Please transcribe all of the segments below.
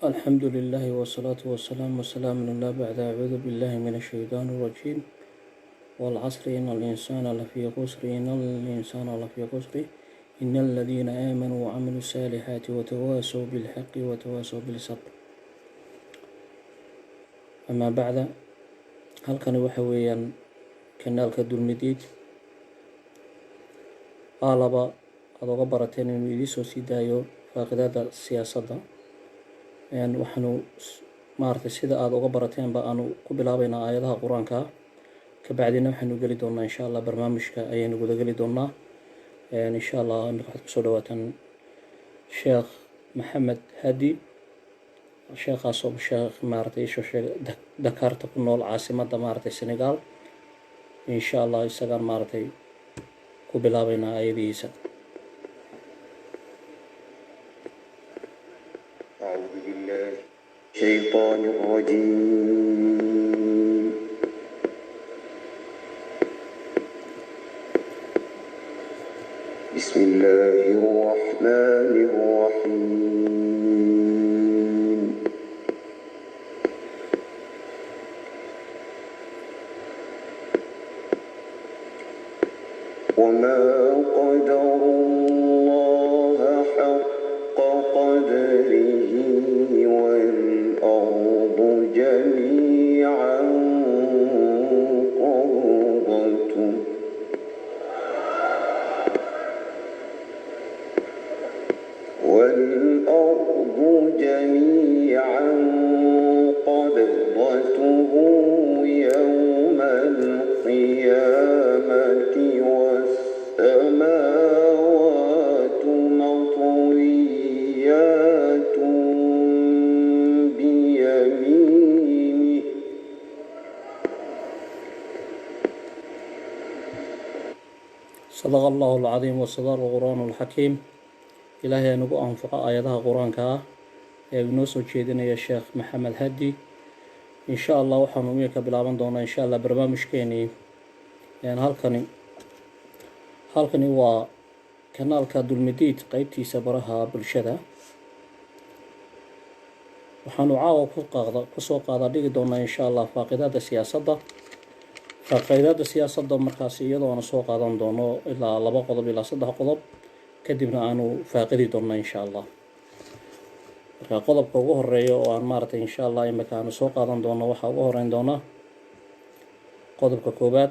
الحمد لله والصلاة والسلام الله بعد. أعوذ بالله من الشيطان الرجيم. والعصر إن الإنسان لفي خسر إن الذين آمنوا وعملوا الصالحات وتواصوا بالحق وتواصوا بالصبر. أما بعد، هل كان وحويا كنالك دولمديد قالبا أدوغ براتين ويديسو سيدايو فاقداد السياسة waxaanu maartay sida aad uga barateen ba aanu ku bilaabaynaa aayadaha quraanka ka bacdina waxaanu gali doonaa insha Allah barnaamijka ayaynu guda gali doonaa insha Allah waxaad ku soo dhawaataan Sheekh Maxamed Hadi sheekhaas oo sheekh maartay Dakar ku nool caasimadda maartay Senegal insha Allah isaga maartay ku bilaabaynaa aayadihiisa. الشيطان الرجيم. بسم الله الرحمن الرحيم. وما قدروا الله حق قدره والأرض جميعا قبضته يوم القيامة والسماوات مطويات بيمينه. صدق الله العظيم وصدق القرآن الحكيم. إلهي نقو أنفق آياتها قرآن كا نوسو جيدنا يا شيخ محمد هدي إن شاء الله وحنو ميكا بلابان دونا إن شاء الله برنامج كيني يعني halkani waa kanaalka dulmidiid qaybtiisa baraha bulshada. waxaanu caawa ku soo qaada dhigi doonaa insha Allah faaqiidada siyaasadda markaas iyadoo aan soo qaadan doono ilaa 2 qodob ilaa 3 qodob kadibna aanu faaqidi doonaa insha Allah. marka qodobka ugu horeeya oo aan maartay insha Allah imika aanu soo qaadan doono waxa ugu horeyn doona qodobka koobaad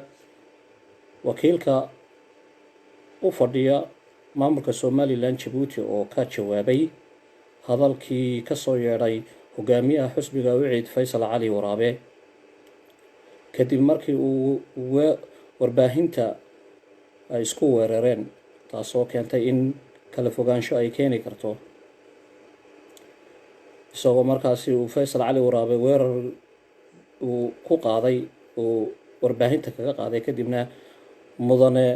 wakiilka u fadhiya maamulka Somaliland Djibouti oo ka jawaabay hadalkii ka soo yeedhay hogaamiyaha xisbiga Wiciid Faysal Cali Waraabe kadib markii uu warbaahinta ay isku weerareen taasoo keentay in kala fogaansho ay keeni karto. isagoo markaasi uu Faysal Cali Waraabe weerar uu ku qaaday oo warbaahinta kaga qaaday kadibna mudane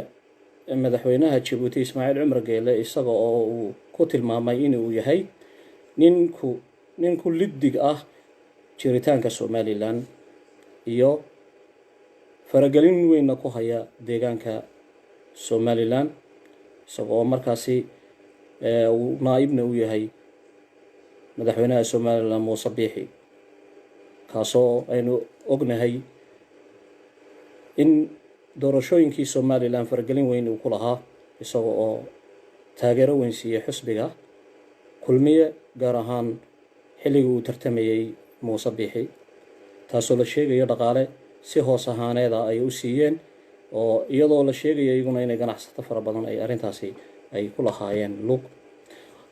madaxweynaha Djibouti Ismaaciil Cumar Geele isaga oo uu ku tilmaamay inuu yahay ninku liddig ah jiritaanka Somaliland iyo faragelin weyn ku haya deegaanka Somaliland isagoo markaasi uu naa'ibna u yahay madaxweynaha Somaliland Muuse Biixi kaasoo aynu ognahay in doorashooyinkii Somaliland faragelin weyn uu ku lahaa isagoo oo taageero weyn siiyay xisbiga kulmiye gaar ahaan xilligii uu tartamayay Muuse Biixi taasoo la sheegayo dhaqaale si hoos ahaaneeda ay u siiyeen oo iyadoo la sheegayo iyaguna inay ganacsato fara badan ay arintaasi ay ku lahaayeen lug.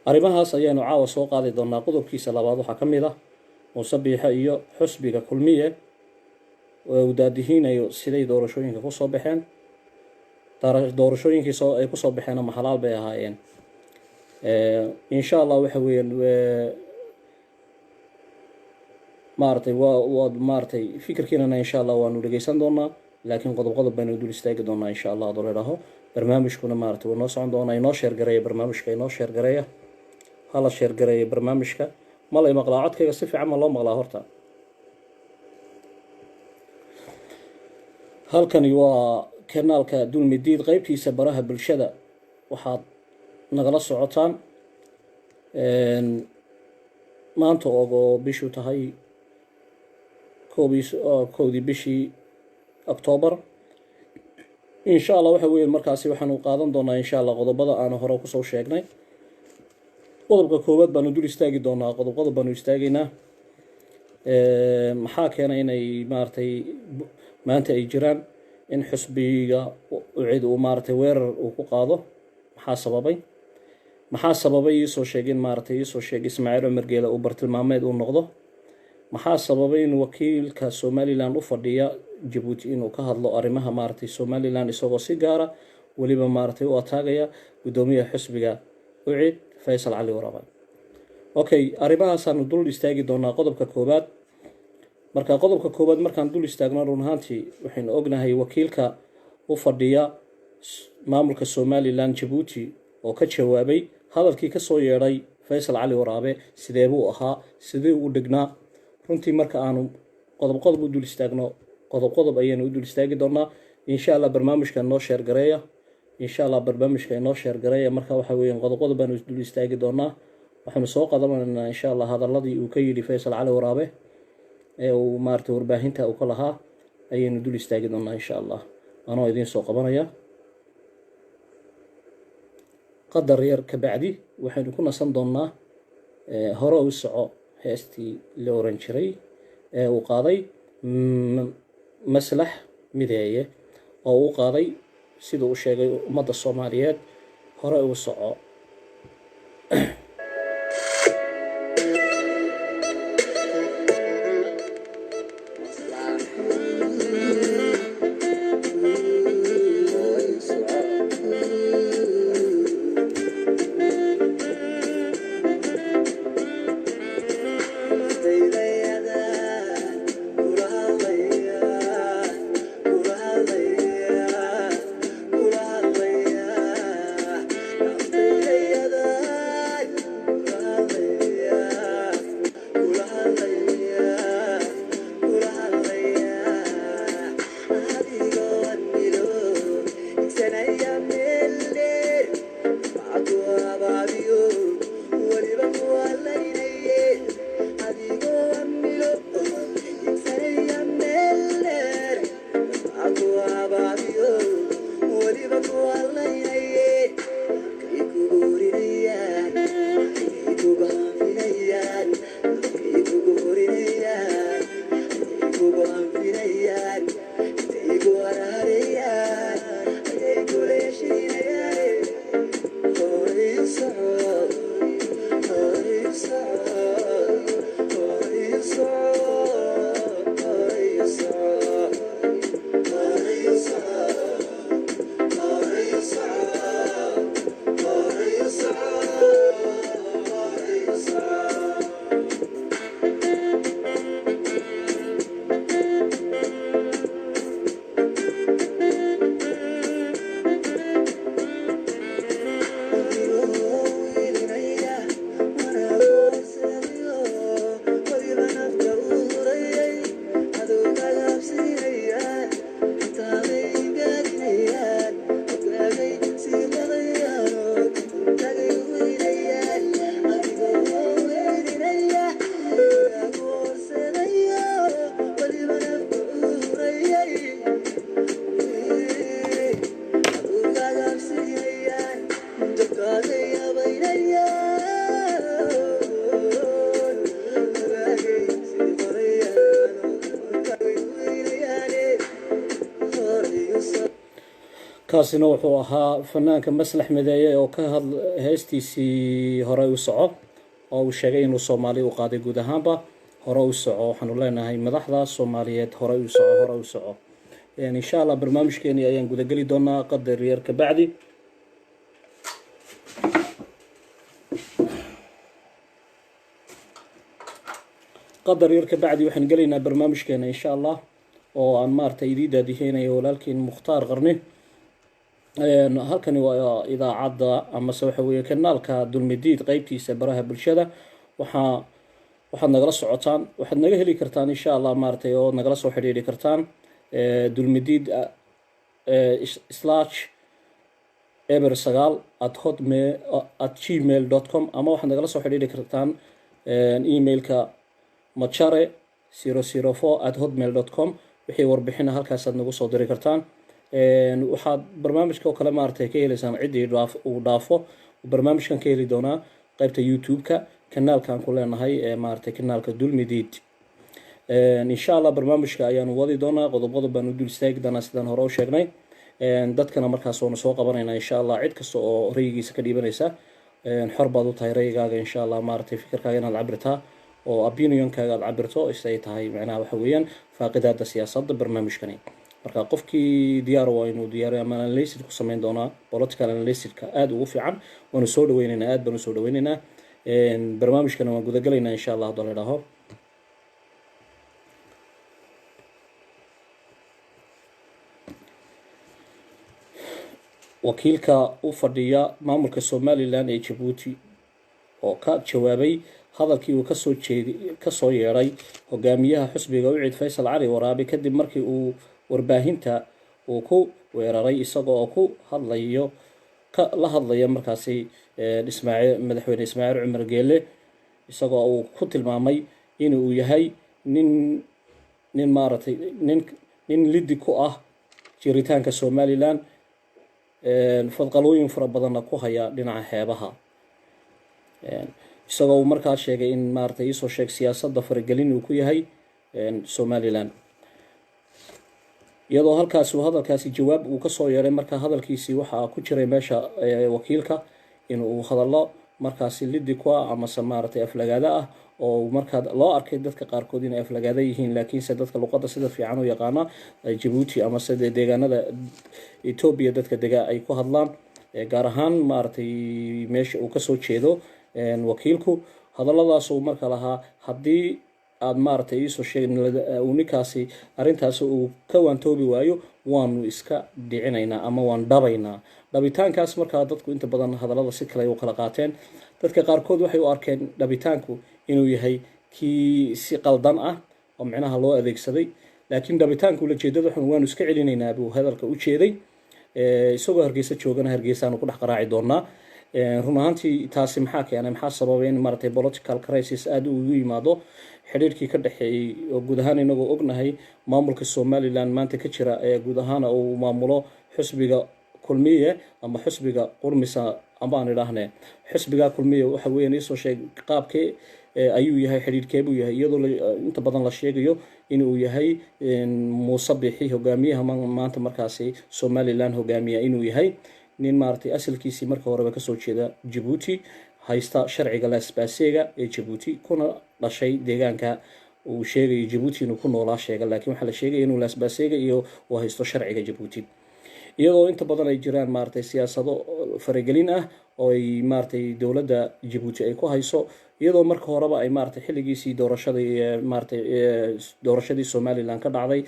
arrimahaas ayaanu caawa soo qaadi doonaa. qodobkiisa labaad waxaa ka mid ah Muuse Biixi iyo xisbiga kulmiye oo daadihinayo siday doorashooyinka ku soo baxeen doorashooyinkii ay ku soo baxeen ama xalaal bay ahaayeen. insha Allah waxa weeyaan maartay fikirkiina insha Allah waanu dhageysan doonaa laakiin qodob baynu dul istaagi doonaa insha Allah doreeraho barnaamijkuna maartay waa noo socon doonaa inoo share gareeya barnaamijka inoo share gareeya hala share gareeya barnaamijka ma la maqlaa codkayga si fiican ma loo maqlaa horta. halkani waa kanaalka dulmidiid qaybtiisa baraha bulshada waxaad nagala socotaan maanta oo bishu tahay kowdii bishii October insha Allah waxa weeyaan markaasi waxaanu qaadan doonaa insha Allah qodobada aan hore ku soo sheegnay. qodobka koowaad baanu dul istaagi doonaa qodobada baanu istaagaynaa maxaa keenay inay maartay maanta ay jiraan in xusbiga cid uu maartay weerar uu ku qaado maxaa sababay soo sheegin maartay soo sheegay Ismaaciil Umar Geela uu bartilmaameed uu noqdo maxaa sababay in wakiilka Somaliland u fadhiya Djibouti inuu ka hadlo arrimaha maartay Somaliland isagoo si gaara waliba maartay u ataagaya gudoomiyaha xusbiga ucid Faysal Cali Waraabe. Okay, arrimahaas aanu dul istaagi doonaa qodobka koowaad. Qodobka koowaad markaan dul istaagno run ahaantii waxaan ognahay wakiilka u fadhiya maamulka Somaliland Djibouti oo ka jawaabay hadalkii ka soo yeeray Faysal Cali Waraabe sidee buu ahaa sidee uu dhignaa runtii marka aanu qodob u dul istaagno qodob ayaan u dul istaagi doonaa insha Allah barnaamijka noo share gareeya marka waxa weeyaan qodob baan dul istaagi doonaa waxaanu soo qadamaynaa insha Allah hadaladii uu ka yiri Faysal Cali Waraabe ee uu maartay warbaahinta uu ka lahaa ayaynu dul istaagi doonaa insha Allah anoo idin soo qabanaya qadar yar ka bacdi waxaanu ku nasan doonaa hore u soco heestii la oran jiray ee uu qaaday maslax mideeye oo uu qaaday sida uu sheegay ummadda Soomaaliyeed hore u soco kaasina wuxuu ahaa fanaanka maslax mideeye oo ka hadla heestiisii hore u soco oo uu sheegay inuu Soomaali u qaaday guud ahaanba hore u soco waxaanu leenahay madaxda Soomaaliyeed hore u soco insha Allah barnaamijkeeni ayaan guda gali doonaa qadar yar ka bacdi waxaan galaynaa barnaamijkeena insha Allah oo aan maartay ididaadiheenayo walaalkeen Mukhtaar Qarni halkani waa idaacadda ama waxa weeye kanaalka Dulmidiid qaybtiisa baraha bulshada waxaad nagala socotaan waxaad naga heli kartaan insha Allah maartay oo nagala soo xiriiri kartaan Dulmidiid /eber9@gmail.com ama waxaad nagala soo xiriiri kartaan emailka machare004@hotmail.com wixii warbixina halkaasaad nagu soo diri kartaan. waxaad barnaamijka oo kale maaragtay ka helaysaan ciddii uu dhaafo barnaamijkan ka heli doonaa qaybta youtube-ka kanaalkaan ku leenahay ee maaragtay kanaalka dulmidiid. insha allah barnaamijka ayaanu wadi doonaa, qodob baanu dul istaagi doonaa sidaan hore u sheegnay. dadkana markaas waanu soo qabanaynaa insha allah. cid kasta oo rayigiisa ka dhiibanaysa xor baad u tahay rayigaaga insha allah, maaragtay fikirkaaga inaad cabirtaa oo opinionkaaga aad cabirto isay tahay macnaha waxa weeyaan faaqidaada siyaasadda barnaamijkani. marka qofkii diyaar waa inuu diyaariyo ama analysis ku samayn doonaa political analysis-ka aad ugu fiican waanu soo dhaweynaynaa, aad baanu soo dhaweynaynaa. barnaamijkana waan gudagalaynaa insha allah haddii la idhaaho. wakiilka u fadhiya maamulka somalilan ee jabuuti oo ka jawaabay hadalkii uu kasoo yeedhay hogaamiyaha xusbiga ucid faysal cali waraabe kadib markii uu warbaahinta uu ku weeraray isaga oo ku hadlayo la hadlaya markaasi madaxweyne ismaaciil cumar geele, isagoo uu ku tilmaamay inuu yahay nin maaragtay nin lidi ku ah jiritaanka somalilan, fadqalooyin fara badanna ku haya dhinaca xeebaha. isagoo uu markaa sheegay in maaragtay iisoo sheeg siyaasadda faragelin uu ku yahay somalilan. iyadoo hadalkaasi jawaab uu kasoo yeedhay markaa hadalkiisii waxaa ku jiray meesha wakiilka inuu hadallo markaasi lidi ku ah amase maaragtay aflagaada ah oo markaa loo arkay dadka qaarkood inay aflagaada yihiin, laakiinse dadka luqadda sida fiican u yaqaana jabuuti amase deegaanada etoobiya dadka dega ay ku hadlaan, gaar ahaan maaragtay meesha uu kasoo jeedo wakiilku. hadalladaasuu marka lahaa haddii aad maaragtay iisoo sheeg uu ninkaasi arrintaasi uu ka waantoobi waayo waanu iska dhicinaynaa ama waan dhabaynaa. dhabitaankaas markaa dadku inta badan hadallada si kale u kala qaateen. dadka qaarkood waxay u arkeen dhabitaanku inuu yahay kii si qaldan ah oo micnaha loo adeegsaday, laakiin dhabitaanku ulajeedada waanu iska celinaynaa buu hadalka u jeeday. isagoo hargeysa joogana hargeysaanu ku dhex qaraaci doonaa. run ahaantii taasi maxaa keenay, maxaa sababay in maaragtay political crisis aada ugu yimaado xidhiirkii ka dhexeeyey oo guud ahaan inagoo ognahay maamulka somalilan maanta ka jira ee guud ahaan uu maamulo xusbiga kulmiye ama xusbiga qurmisa amaan idhaahne. xusbiga kulmiye waxa weeyaan iisoo sheeg qaabkee ayuu yahay, xidhiirkeebuu yahay, iyadoo inta badan la sheegayo inuu yahay muuse bixi hogaamiyaha maanta markaasi somalilan hogaamiya inuu yahay nin maaragtay asalkiisii marka horeba kasoo jeeda jabuuti, haysta sharciga laasbaaseega ee jabuuti, kuna dhashay deegaanka uu sheegayo jabuuti inuu ku noolaa sheega, laakiin waxaa la sheegaya inuu laasbaaseega iyo uu haysto sharciga jabuuti. iyadoo inta badan ay jiraan maaragtay siyaasado faragelin ah oo ay maaragtay dowladda jabuuti ay ku hayso, iyadoo marka horeba ay maaragtay xilligiisii doorashadii somalilan ka dhacday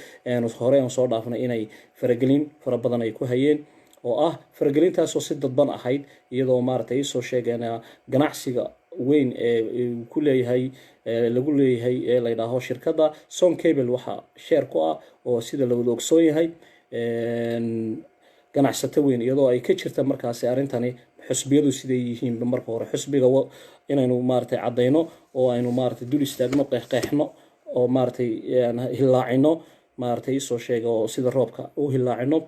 hore aan soo dhaafnay inay faragelin fara badan ay ku hayeen, oo ah faragelintaasoo si dadban ahayd, iyadoo maaragtay iisoo sheegeen ganacsiga weyn ee ku leeyahay lagu leeyahay ee la yidhaaho shirkadda son cable waxaa sheer ku ah oo sida lawada ogsoon yahay ganacsato weyn, iyadoo ay ka jirta markaasi arrintani xusbiyadu siday yihiin. marka hore xusbiga inaynu maaragtay caddayno oo aynu maaragtay dul istaagno, qeexno oo maaragtay hilaacino, maaragtay iisoo sheega oo sida roobka u hilaacino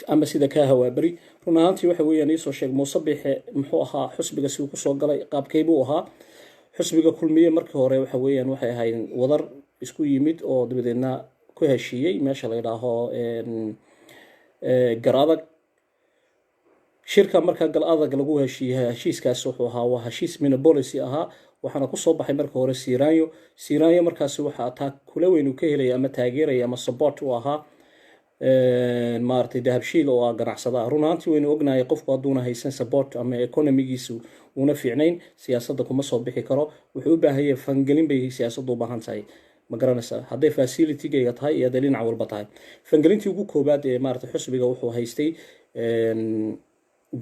ama sida kaa hawaaberi. run ahaantii waxa weeyaan iisoo sheeg muuse bixe muxuu ahaa xusbiga si uu kusoo galay, qaabkeybuu ahaa. xusbiga kulmiye markii hore waxa weeyaan waxay ahayd wadar isku yimid oo dabadeedna ku heshiiyey meesha la yidhaaho gar adag. shirka markaa gal adag lagu heshiiyey heshiiskaasi wuxuu ahaa waa heshiis monopolicy ahaa, waxaana kusoo baxay marka hore siranyo markaasi waxaa taa kula weyn uu ka helaya ama taageeraya ama support u ahaa maaragtay dahabshiil oo ah ganacsada. run ahaantii waynu ognahay qofku hadduuna haysan support ama economigiisu una fiicnayn siyaasadda kuma soo bixi karo. wuxuu u baahan yahay fangelin bay siyaasaddu u baahan tahay, ma garanaysaa, hadday facilitygayga tahay iyo hadday dhinac walba tahay. fangelintii ugu koobaad ee maaragtay xusbiga wuxuu haystay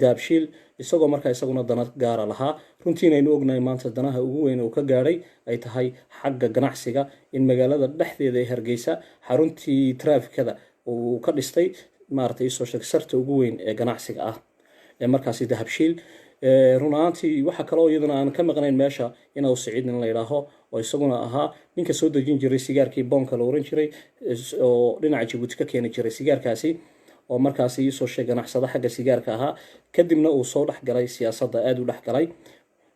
dahabshiil, isagoo markaa isaguna dana gaara lahaa. runtiina aynu ognahay maanta danaha ugu weyn uu ka gaadhay ay tahay xagga ganacsiga, in magaalada dhexdeeda ee hargeysa xaruntii traafikada uu ka dhistay maaragtay isoo sheeg sarta ugu weyn ee ganacsiga ah ee markaasi dahabshiil. run ahaantii waxa kaloo iyadana aan ka maqnayn meesha inuu Siciid nin la yidhaaho oo isaguna ahaa ninka soo dejin jiray sigaarkii boonka la oran jiray oo dhinaca Jabuuti ka keeni jiray sigaarkaasi oo markaasi soo sheegay ganacsada xagga sigaarka ahaa kadibna uu soo dhaxgalay siyaasadda aad u dhaxgalay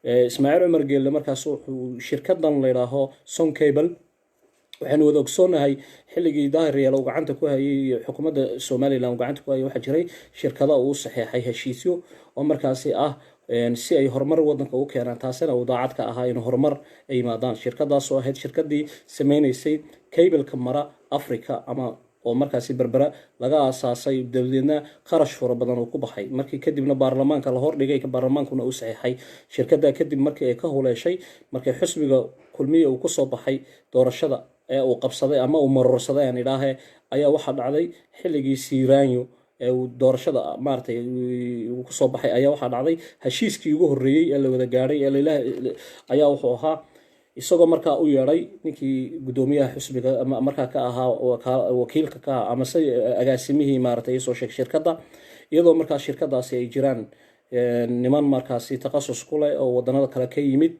Ismaaciil Cumar Geelle markaas wuxuu shirkadan la yidhaaho Son Cable waxaanu wada ogsoonahay xilligii Daahir Yaalo uu gacanta ku hayay xukuumadda Somaliland uu gacanta ku hayay waxa jiray shirkado uu saxeexay heshiisyo oo markaasi ah si ay horumar wadanka u keenaan taasina uu daacad ka ahaa in horumar ay yimaadaan shirkadaas oo ahayd shirkadii sameynaysay cable-ka mara Africa ama oo markaasi berbera laga aasaasay dawladna kharash fara badan oo ku baxay markii kadibna baarlamaanka la hordhigay ka baarlamaankuna uu saxeexay shirkada kadib markii ay ka huleeshay markii xisbiga kulmiye uu ku soo baxay doorashada ee uu qabsaday ama uu marorsaday aan ilaahay ayaa waxa dhacday xilligii Siiraanyo ee uu doorashada maartay uu ku soo baxay ayaa waxa dhacday heshiiskii ugu horeeyay ee la wada gaaray ee ilaahay ayaa wuxuu ahaa isagoo markaa u yeeray ninkii gudoomiyaha xisbiga markaa ka ahaa wakiilka ka ama say agaasimihii maartay soo sheeg shirkadda iyadoo markaa shirkadaasi ay jiraan niman markaasi takhasus ku leh oo wadanada kale ka yimid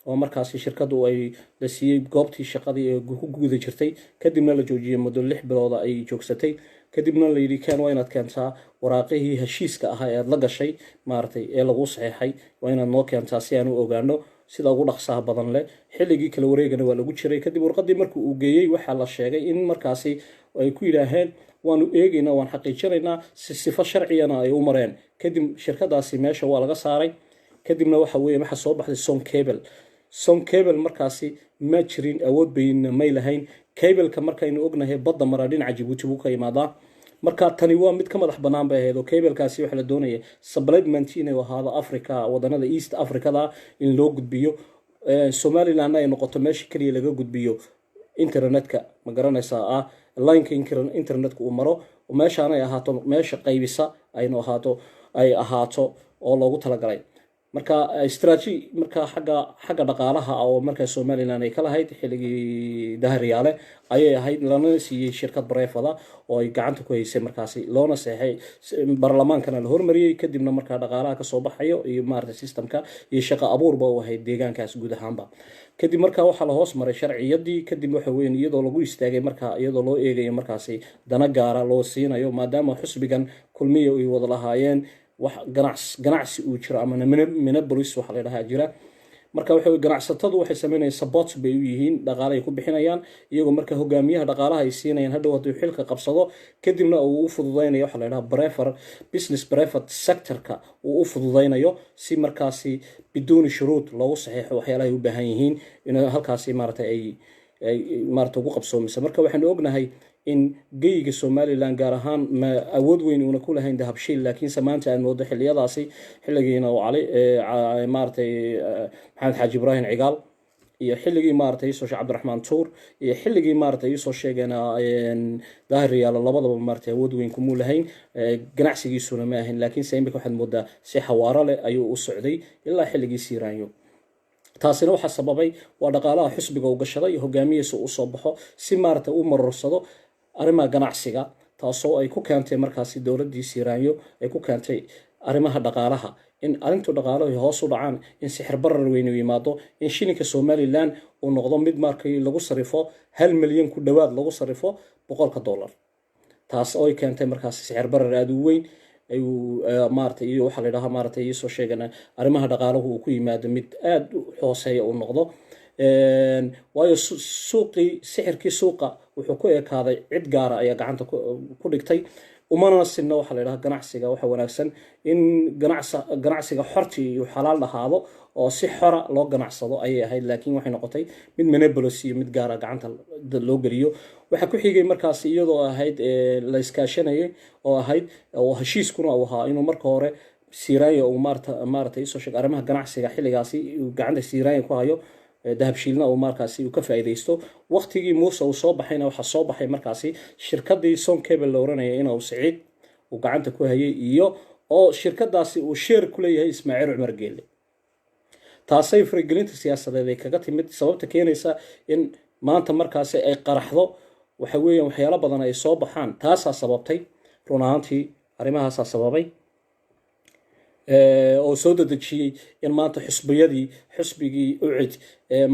oo markaasi shirkadu ay la siiyay goobtii shaqadii ee ku guda jirtay kadibna la joojiyay muddo 6 bilood ay joogsatay kadibna la yiri kan waa inaad keentaa waraaqihii heshiiska ahaa ee la gashay maartay ee lagu saxeexay waa inaad noo keentaa si aan u ogaano sida ugu dhaqsaha badan leh xilligii kala wareegana waa lagu jiray kadib warqadii markii uu geeyay waxa la sheegay in markaasi ay ku yiraahdeen waanu eegaynaa waan xaqiijinaynaa sifo sharciyana ay u mareen kadib shirkadaasi meesha waa laga saaray kadibna waxa weeye waxa soo baxday Son Cable markaasi ma jirin awood bayna may lahayn cable-ka markaynu ognahay badda mara dhinaca Djibouti uu ka yimaadaa marka tani waa mid ka madax banaan bay ahayd oo cable-kaasi waxa la doonayay supplement inay ahaado Africa wadanada East Africa in loo gudbiyo Somaliland ay noqoto meesha kaliya laga gudbiyo internetka ma garanaysaa line-ka internetka uu maro oo meesha ay ahaato meesha qaybisa ay ahaato oo loogu talagalay marka strategy marka xagga dhaqaalaha oo marka Somaliland ay kala hayd xilligii Daahir Yaale ayay ahayd lana siiyay shirkad bareefada oo ay gacanta ku haysay markaasi loona saxay baarlamaankana la hormariyay kadibna marka dhaqaalaha ka soo baxayo iyo maarta systemka iyo shaqo abuurba oo ahayd deegaankaas guud ahaanba kadib marka waxa la hoos maray sharciyadii kadib waxa weyn iyadoo lagu istaagay marka iyadoo loo eegayo markaasi dana gaara loo siinayo maadaama xisbigan kulmiye ay wada lahaayeen wax ganacsi uu jiro ama monopolies waxa la yiraahdaa jira marka waxa ganacsatadu waxay sameynayaan support bay u yihiin dhaqaale ay ku bixinayaan iyagoo marka hogaamiyaha dhaqaalaha ay siinayaan hadhow haduu xilka qabsado kadibna uu u fududeynayo waxa la yiraahdaa business private sector-ka uu u fududeynayo si markaasi bidooni shuruud loogu saxiixo waxyaalaha ay u baahan yihiin in halkaasi maartay ay maartay ugu qabsoomayso marka waxaan ognahay in geyga Somaliland gaar ahaan ma awood weyn una ku lahayn dahabshiil laakiin samaanta aan moodo xilliyadaasi xilligiina oo cali maartay Maxamed Xaaji Ibrahim Cigaal iyo xilligii maartay soo Cabdiraxmaan Tuur iyo xilligii maartay soo sheegana Daahir Yaalo labadaba maartay awood weyn kuma lahayn ganacsigiisuna ma ahayn laakiin sayimka waxaad moodaa si xawaaro leh ayuu u socday ilaa xilligii Siiraanyo taasina waxa sababay waa dhaqaalaha xisbiga uu gashaday hogaamiyihiisa uu soo baxo si maartay u marorsado arrimaha ganacsiga taasoo ay ku keentay markaasi dawladii Siiraanyo ay ku keentay arrimaha dhaqaalaha in arintu dhaqaalaha hoos u dhacaan in sixir barar weyn u yimaado in shilinka Somaliland uu noqdo mid markii lagu sarifo 1 milyan ku dhawaad lagu sarifo $100 taas oo ay keentay markaasi sixir barar aad u weyn ay maartay iyo waxa la yiraahdaa maartay soo sheegana arrimaha dhaqaalaha uu ku yimaado mid aad u hooseeya uu noqdo waayo suuqii sixirkii suuqa wuxuu ku ekaaday cid gaar ah ayaa gacanta ku dhigtay umana sinna waxa la yiraahdaa ganacsiga waxa wanaagsan in ganacsiga xorti iyo xalaal dhahaado oo si xora loo ganacsado ayay ahayd laakiin waxay noqotay mid monopoly iyo mid gaar ah gacanta loo galiyo waxa ku xigay markaas iyadoo ahayd la iskaashanayay oo ahayd oo heshiiskuna uu ahaa inuu marka hore Siiraanyo uu maartay soo sheeg arrimaha ganacsiga xilligaasi gacanta Siiraanyo ku hayo dahabshiilna uu markaasi uu ka faa'iideysto waqtigii Muuse uu soo baxayna waxa soo baxay markaasi shirkadii Son Cable la oranayay inuu Siciid uu gacanta ku hayay iyo oo shirkadaasi uu share ku leeyahay Ismaaciil Cumar Geelle taasay faragelinta siyaasadeed ay kaga timid sababta keenaysa in maanta markaasi ay qaraxdo waxa weeyaan waxyaalo badan ay soo baxaan taasa sababtay run ahaantii arrimahaas sababay oo soo dadejiyey in maanta xusbigii ucid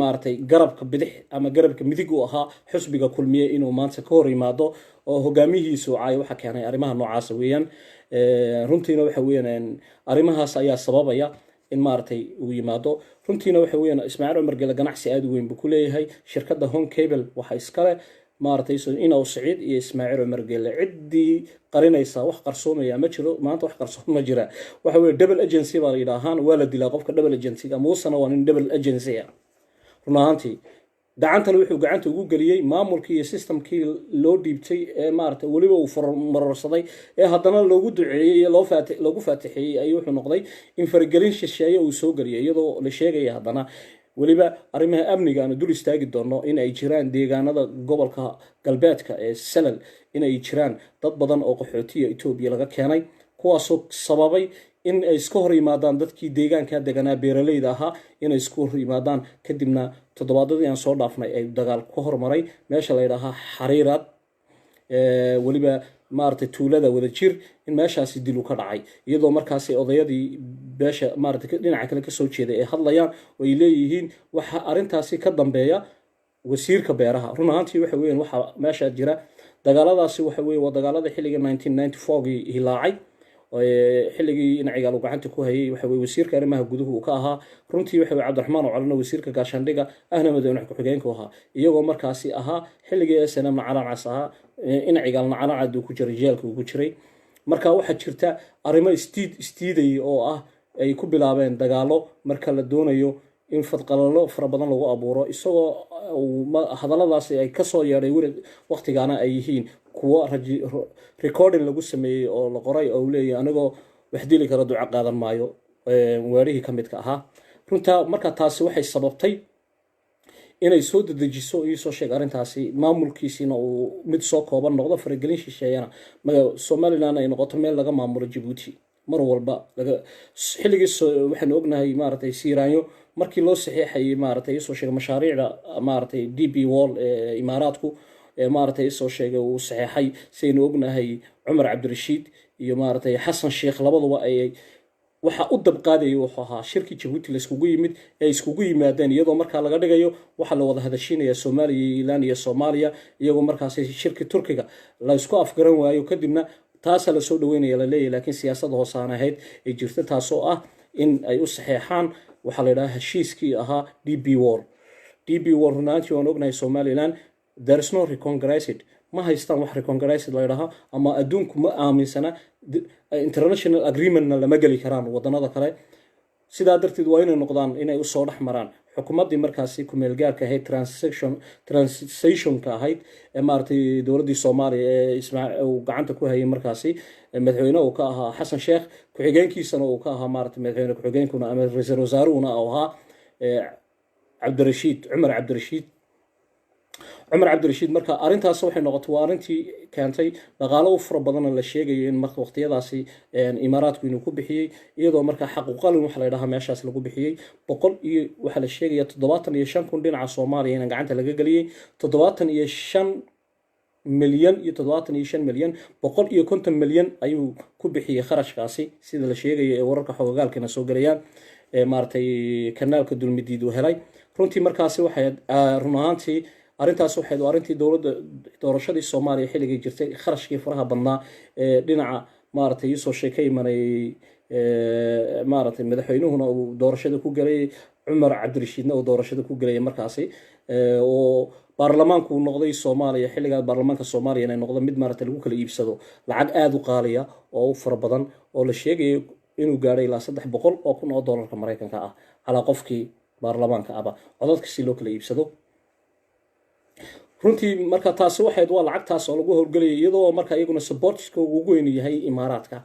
maaragtay garabka bidix ama garabka midig u ahaa xusbiga kulmiye inuu maanta ka hor yimaado oo hogaamiyihiisu caayo waxa keenay arrimaha noocaasa weeyaan runtiina waxa weeyaan arrimahaas ayaa sababaya in maaragtay uu yimaado runtiina waxa weeyaan ismaaciil cumar gele ganacsi aad u weyn buu ku leeyahay shirkadda home cable waxa iskale maaragtay inaw saciid iyo ismaaciil cumar gele ciddii qarinaysa wax qarsoomaya ma jiro maanta wax qarsoon ma jira waxa weeye double agency baa la yidhaahaan waa la dilaa qofka double agency-ga muusana waa nin double agency ah run ahaantii gacantana wuxuu gacanta ugu geliyey maamulkii iyo systemkii loo dhiibtay ee maaragtay weliba uu marorsaday ee haddana loogu duceeyey iyo loogu faatixeeyey ayuu wuxuu noqday in faragelin shisheeye uu soo geliyay iyadoo la sheegaya haddana weliba arrimaha amniga aanu dul istaagi doono in ay jiraan deegaanada gobolka galbeedka ee salal in ay jiraan dad badan oo qaxootiya etoobiya laga keenay kuwaasoo sababay in ay iska hor yimaadaan dadkii deegaanka deganaa beeraleyda ahaa inay isku hor yimaadaan kadibna toddobaadadii aan soo dhaafnay ay dagaal ku hormaray meesha la yidhaahaa xariiraad weliba maaragtay tuulada wada jir in meeshaasi dilu ka dhacay iyadoo markaasi odayadii beesha maaragtay dhinaca kale kasoo jeeday ay hadlayaan oo ay leeyihiin waxa arrintaasi ka dambeeya wasiirka beeraha run ahaantii waxa weeyaan waxa meesha jira dagaaladaasi waxa weeye waa dagaalada xilligii 1994gii hilaacay xilligii inacigaal uu gacanta ku hayay waxa weeye wasiirka arrimaha guduhu uu ka ahaa runtii waxa weeye cabdiraxmaan oo calina wasiirka gaashaandhiga ahna madaxweyne ku-xigeenka ahaa iyagoo markaasi ahaa xilligii SNM calancas ahaa inacigaalna calancad uu ku jiray jeelka uu ku jiray marka waxaa jirta arrimo istiiday oo ah ay ku bilaabeen dagaalo marka la doonayo in fadqalalo fara badan lagu abuuro isagoo hadalladaasi ay kasoo yeedhay waqtigaana ay yihiin kuwo recording lagu sameeyey oo la qoray oo leeyahay anigoo wax dili kara duco qaadan maayo weerihii ka midka ahaa runtaa marka taasi waxay sababtay inay soo dedejiso iyo soo sheeg arrintaasi maamulkiisina uu mid soo kooban noqdo faragelin shisheeyana Somaliland ay noqoto meel laga maamulo Djibouti mar walba xilligii waxaan ognahay maaragtay siiraanyo markii loo saxiixay maaragtay soo sheeg mashaariicda maaragtay DP Wall imaaraadku maaragtay soo sheegay uu saxiixay saynu ognahay Cumar Cabdirashiid iyo maaragtay Xasan Sheekh labaduba ay waxa u dabqaaday wuxuu ahaa shirki Djibouti la iskugu yimid ee iskugu yimaadeen iyadoo markaa laga dhigayo waxa la wada hadashiinaya Somaliland iyo Soomaaliya iyagoo markaas shirki Turkiga la isku afgaran waayo kadibna taas la soo dhaweynaya la leeyahay laakiin siyaasadda hoosaan ahayd ay jirta taasoo ah in ay u saxeexaan waxa la yiraahdaa heshiiskii ahaa DP Wall runtii waan ognahay Somaliland there is no recongressed ma haystaan wax recongressed la yiraahdo ama adduunku ma aaminsana international agreement lama gali karaan wadanada kale sidaa darteed waa inay noqdaan inay u soo dhex maraan xukuumaddii markaasi ku meel gaarka ahayd transitionka ahayd maaragtay dowladdii Soomaaliya ee Ismaaciil uu gacanta ku hayay markaasi madaxweyne uu ka ahaa Xasan Sheekh ku-xigeenkiisana uu ka ahaa maaragtay madaxweyne ku-xigeenkuna ama ra'iisul wasaaruhuna uu ahaa Cumar Cabdirashiid marka arrintaas waxay noqotay waa arrintii keentay dhaqaale u fara badan la sheegayo in marka waqtiyadaasi imaaraadku inuu ku bixiyay iyadoo marka xaquuqalin waxa la yiraahdaa meeshaas lagu bixiyay 100 iyo waxa la sheegaya 75 dhinaca Soomaaliya in gacanta laga galiyay 75 milyan iyo 75 milyan 150 milyan ayuu ku bixiyay kharashkaasi sida la sheegayo ee wararka xogagaalkana soo galayaan maartay kanaalka dulmidiid uu helay runtii markaasi waxay run ahaantii arrintaas waxay arrintii dowladda doorashadii Soomaaliya xilligii jirtay kharashkii faraha badnaa dhinaca maaragtay soo sheekay manay maaragtay madaxweynuhuna uu doorashada ku galay Cumar Cabdirashiidna uu doorashada ku galay markaasi oo baarlamaanku noqday Soomaaliya xilliga baarlamaanka Soomaaliya inay noqdo mid maaragtay lagu kala iibsado lacag aad u qaaliya oo fara badan oo la sheegay inuu gaaray ilaa 300 oo kun oo doolarka Mareykanka ah ala qofkii baarlamaanka aba codadka si loo kala iibsado runtii marka taasi waxay waa lacagtaas oo lagu howlgalay iyadoo marka iyaguna supportska ugu weyn yahay imaaraadka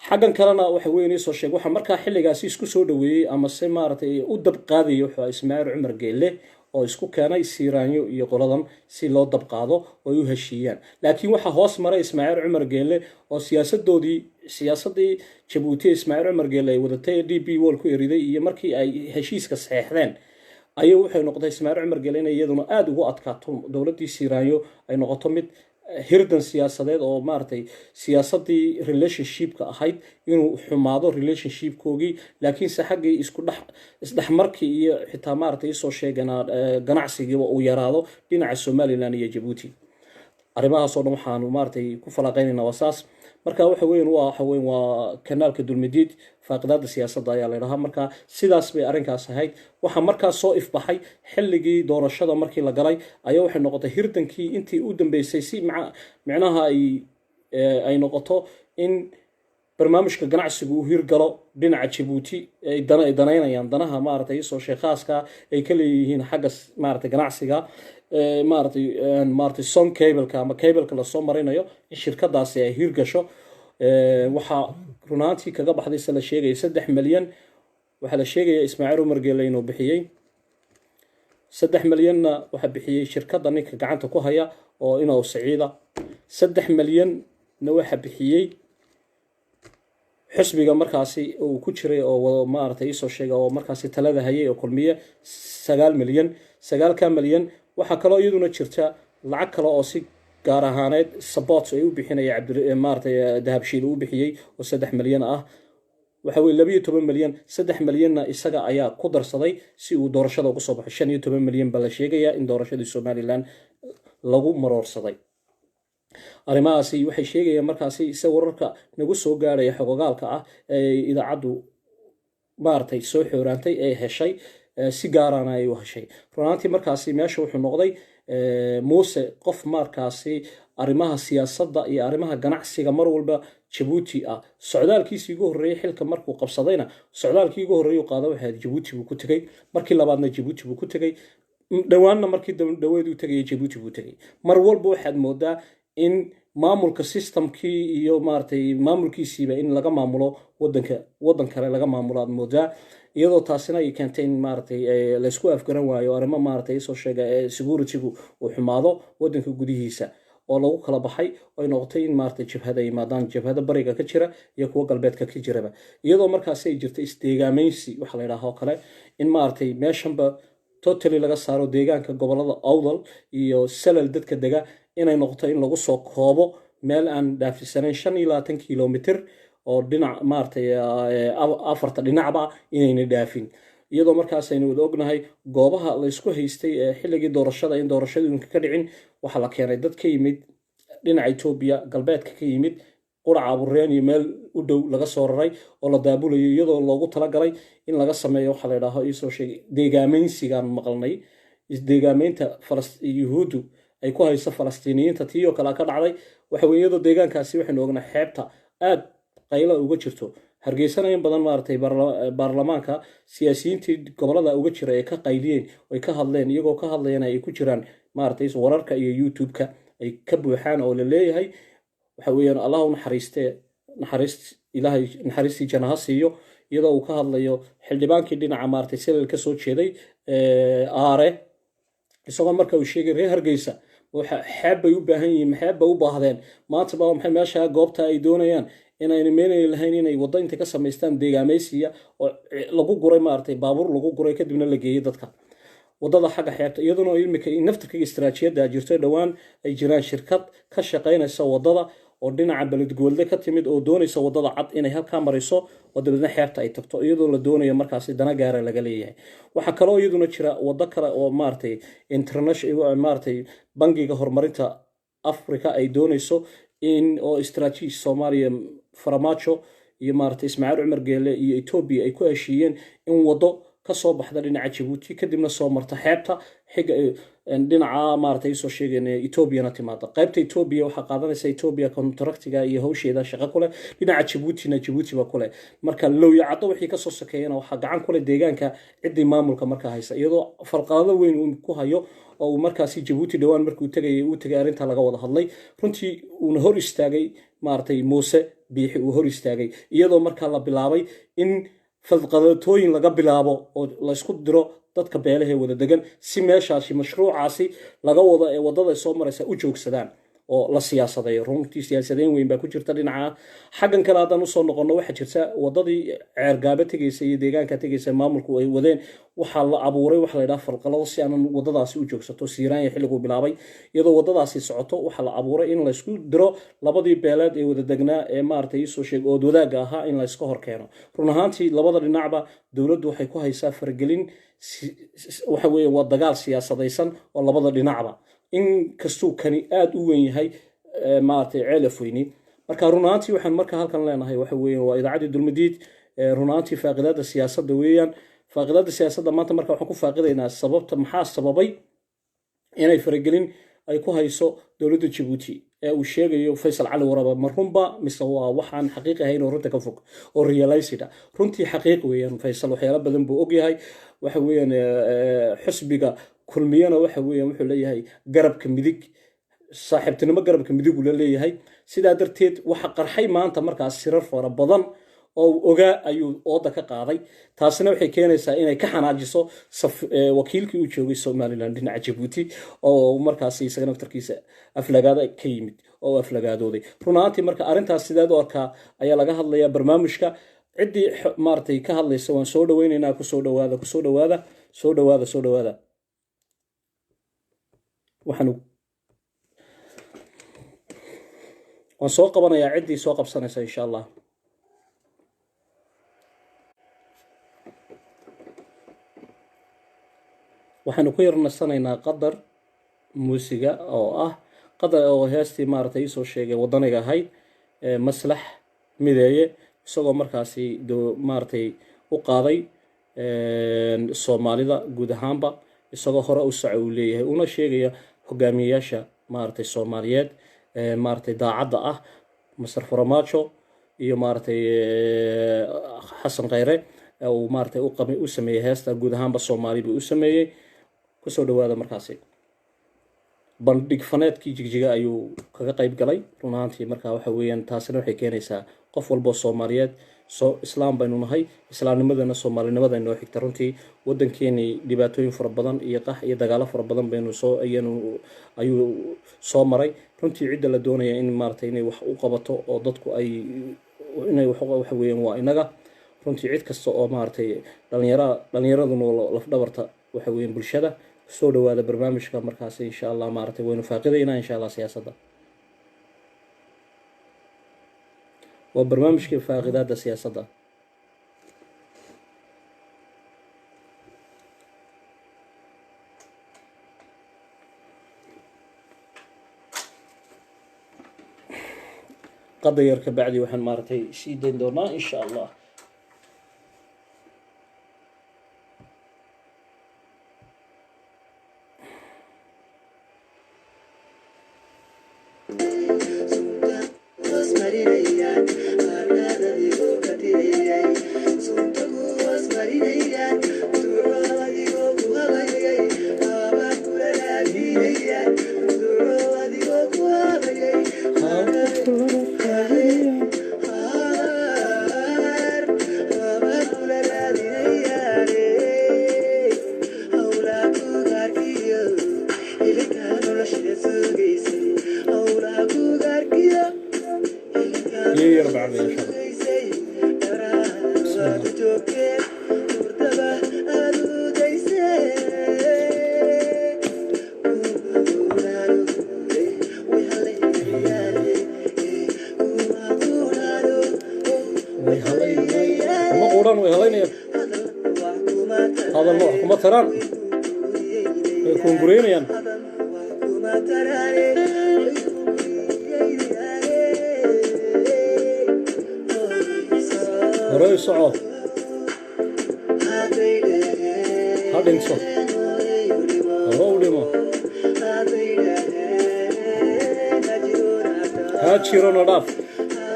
xagan kalena waxa weynay soo sheeg waxa marka xilligaasi isku soo dhaweeyay ama se maaragtay u dab qaadayo waxa Ismaaciil Cumar Geelle oo isku keenay siiraanyo iyo qoladan si loo dab qaado oo ay u heshiiyaan laakiin waxa hoos maray Ismaaciil Cumar Geelle oo siyaasadii Djibouti Ismaaciil Cumar Geelle ay wadatay DP Wall ku eriday iyo markii ay heshiiska saxeexdeen ayuu waxay noqday Ismaaciil Cumar Geelle inay iyaduna aad ugu adkaato dowladdii siiraanyo ay noqoto mid hirdan siyaasadeed oo maaragtay siyaasadii relationshipka ahayd inuu xumaado relationshipkoogii laakiinse xaggii isdhexmarkii iyo xitaa maaragtay isoo sheegana ganacsigiiba uu yaraado dhinaca somalilan iyo jabuuti arrimahaasoo dhan waxaanu maaragtay ku falaqaynaynaa waa saas marka waa kanaalka dulmidiid faaqidaada siyaasadda ayaa la dhahaa marka sidaas bay arrinkaas ahayd waxaa markaas soo ifbaxay xilligii doorashada markii la galay ayaa waxay noqotay hirdankii intii u dambeysay si micnaha ay noqoto in barnaamijka ganacsiga uu hirgalo dhinaca jabuuti ay danaynayaan danaha maaragtay isoo sheekhaaska ay ka leeyihiin xagga maaragtay ganacsiga maaragtay son cableka ama cableka lasoo marinayo in shirkadaasi ay hirgasho waxaa runaantii kaga baxday se la sheegaya 3 milyan waxaa la sheegaya ismaaciil umar geele inuu bixiyey 3 milyanna waxaa bixiyey shirkadda ninka gacanta ku haya oo inuu saciida 3 milyanna waxaa bixiyey xisbiga markaasi uu ku jiray oo maaragtay isoo sheega oo markaasi talada hayay oo kulmiye 9 milyan 9 milyan waxaa kaloo iyaduna jirta lacag kale oo si gaar ahaaneed support ay u bixinaya maaragtay dahabshiil uu bixiyey oo 3 milyan ah waxa weeye 12 milyan 3 milyanna isaga ayaa ku darsaday si uu doorashada ugu soo baxo 15 milyan baa la sheegayaa in doorashadii Somaliland lagu maroorsaday arrimahaasi waxay sheegayaan markaasi isa wararka nagu soo gaaraya xogogaalka ah ee idaacaddu maaragtay soo xoorantay ee heshay si gaarana ay u heshay runaantii markaasi meesha wuxuu noqday muuse qof markaasi arrimaha siyaasadda iyo arrimaha ganacsiga mar walba jabuuti ah socdaalkiisii ugu horreeyay xilka markuu qabsadayna socdaalkii ugu horreeyay uu qaado waxa jabuuti buu ku tagay markii labaadna jabuuti buu ku tagay dhawaanna markii dhaweed uu tagay jabuuti buu tagay mar walba waxaad moodaa in maamulka systemkii iyo maaragtay maamulkiisiiba in laga maamulo waddan kale laga maamulo aad moodaa iyadoo taasina ay keentay in maaragtay la isku afgaran waayo arrimo maaragtay soo sheega security-gu uu xumaado waddanka gudihiisa oo lagu kala baxay oo ay noqotay in maaragtay jabhada yimaadaan jabhada bariga ka jira iyo kuwa galbeedka ka jiraba iyadoo markaasi ay jirta isdeegaameynsi waxa la yidhaaha oo kale in maaragtay meeshanba totally laga saaro deegaanka gobolada awdal iyo salal dadka dega inay noqoto in lagu soo koobo meel aan dhaafisanayn 25 kilomitir oo dhinac maaragtay afarta dhinacba inayna dhaafin iyadoo markaas aynu wada ognahay goobaha la isku haystay xilligii doorashada in doorashadooyinka ka dhicin waxaa la keenay dad ka yimid dhinaca Ethiopia galbeedka ka yimid quraca abuureen iyo meel u dhow laga soo raray oo la daabulayo iyadoo loogu talagalay in laga sameeyo waxa la yiraahdo isoo sheegay deegaameynsigan maqalnay isdeegaameynta yuhuuddu ay ku hayso falastiiniyiinta tii oo kale ka dhacday waxa weeye iyadoo deegaankaasi waxaynu ognahay xeebta aad qaylo uga jirto hargeysana in badan maaragtay baarlamaanka siyaasiyiintii gobolada uga jira ee ka qayliyeen ay ka hadleen iyagoo ka hadlayana ay ku jiraan maaragtay wararka iyo YouTube-ka ay ka buuxaan oo la leeyahay waxa weeyaan Allah u ilaahay naxariistii jannaha siiyo iyadoo uu ka hadlayo xildhibaankii dhinaca maaragtay silal ka soo jeeday aare isagoo marka uu sheegay reer Hargeysa waxa xeeb bay u baahan yihiin maxay u baahdeen maanta baa maxay meesha goobta ay doonayaan inayna meenay lahayn inay waddo inta ka sameystaan deegaamaysiya oo lagu guray maaragtay baabuur lagu guray kadibna la geeyay dadka waddada xagga xeebta iyaduna ilmika naftirka istiraatiijiyadda jirto dhawaan ay jiraan shirkad ka shaqeynaysa waddada oo dhinaca beledgoolde ka timid oo doonaysa waddada cad inay halka mariso oo dabadna xeebta ay tagto iyadoo la doonayo markaasi dana gaar laga leeyahay waxa kale oo iyaduna jira waddo kale oo maaragtay international maaragtay bangiga horumarinta Afrika ay doonayso in oo istiraatiiji Soomaaliya farmaajo iyo maaragtay Ismaaciil Umar Geele iyo Ethiopia ay ku heshiiyeen in waddo ka soo baxda dhinaca Djibouti kadibna soo marta xeebta xiga dhinaca maaragtay soo sheegeen Ethiopia timaada qaybta Ethiopia waxa qaadanaysa Ethiopia contractiga iyo hawsheeda shaqo kule dhinaca Djibouti ba kule marka loo yacdo wixii ka soo sakeeyana waxa gacan kule deegaanka cidii maamulka marka haysa iyadoo farqado weyn uu ku hayo oo markaasi Djibouti dhawaan markuu tagay arinta laga wada hadlay runtii uu hor istaagay maaragtay Muuse biixi uu hor istaagay iyadoo marka la bilaabay in fadqadatooyin laga bilaabo oo la isku diro dadka beelaha wada degan si meeshaasi mashruucaasi laga wada ee wadada soo maraysa u joogsadaan oo la siyaasadeeyo runtii siyaasadeyn weyn baa ku jirta dhinaca xaggan kale haddaan usoo noqono waxaa jirta wadadii ceergaaba tegeysa iyo deegaanka tegeysa maamulku ay wadeen waxaa la abuuray waxa la yidhaha falqalado si aanan wadadaasi u joogsato siiraanya xilliguu bilaabay iyadoo wadadaasi socoto waxaa la abuuray in laysku diro labadii beeleed ee wada degnaa ee maaragtay iisoo sheeg ood wadaagga ahaa in layska hor keeno run ahaantii labada dhinacba dowladdu waxay ku haysaa faragelin waxa weeye waa dagaal siyaasadaysan oo labada dhinacba in kastuu kani aada u weyn yahay maaragtay ceel afweyni marka run ahaantii waxaan marka halkan leenahay waxa weeye waa idaacaddii dulmidiid run ahaantii faaqidaada siyaasadda weeyaan faaqidaada siyaasadda maanta marka waxaan ku faaqidaynaa sababta maxaa sababay inay faragelin ay ku hayso dowladda jabuuti ee uu sheegayo faysal cali waraba ma runba mise waa waxaan xaqiiqi ahayn oo runta ka fog oo realized ah runtii xaqiiq weeyaan faysal waxyaalo badan buu ogyahay waxa weeyaan xisbiga kulmiyana waxa weeyaan wuxuu leeyahay garabka midig saaxiibtinimo garabka midig uu leeyahay sidaa darteed waxa qarxay maanta markaas sirar fara badan oo ogaa ayuu ooda ka qaaday taasina waxay keenaysaa inay ka xanaajiso wakiilkii uu joogay somalilan dhinaca jabuuti oo markaasi isaga naftarkiisa aflagaada ka yimid oo aflagaadooday run ahaantii marka arrintaas sideed u arkaa ayaa laga hadlayaa barnaamijka ciddii maaragtay ka hadlaysa waan soo dhaweynaynaa kusoo dhawaada waan soo qabanayaa ciddii soo qabsanaysa insha allah waxaanu ku yarnasanaynaa qadar muusiga oo ah qadar oo heestii maaragtay iisoo sheegay wadaniga ahayd maslax mideeye isagoo markaasi maaragtay u qaaday soomaalida guud ahaanba isagoo hore u soco uu leeyahay una sheegaya hogaamiyeyaasha maaragtay soomaaliyeed maaragtay daacadda ah masar farmaajo iyo maaragtay xasan khayre uu maaragtay u sameeyey heesta guud ahaanba soomaali buu u sameeyey kusoo dhawaada markaasi bandhig faneedkii jigjiga ayuu kaga qayb galay run ahaantii marka waxa weeyaan taasina waxay keenaysaa qof walboo soomaaliyeed islaam baynu nahay islaamnimadana soomaalinimada inoo xigta runtii wadankeenii dhibaatooyin fara badan iyo qax iyo dagaalo fara badan ayuu soo maray runtii cidda la doonaya in maaragtay inay wax u qabato oo dadku ay inay waxa weeyaan waa inaga runtii cid kasta oo maaragtay dhalinyaraduna lafdhabarta waxa weeyaan bulshada soo dhawaada barnaamijka markaasi insha allah maaragtay waynu faaqidaynaa insha allah siyaasadda waa barnaamijkii faaqidaada siyaasadda qada yar ka bacdi waxaan maaragtay sii dayn doonaa insha allah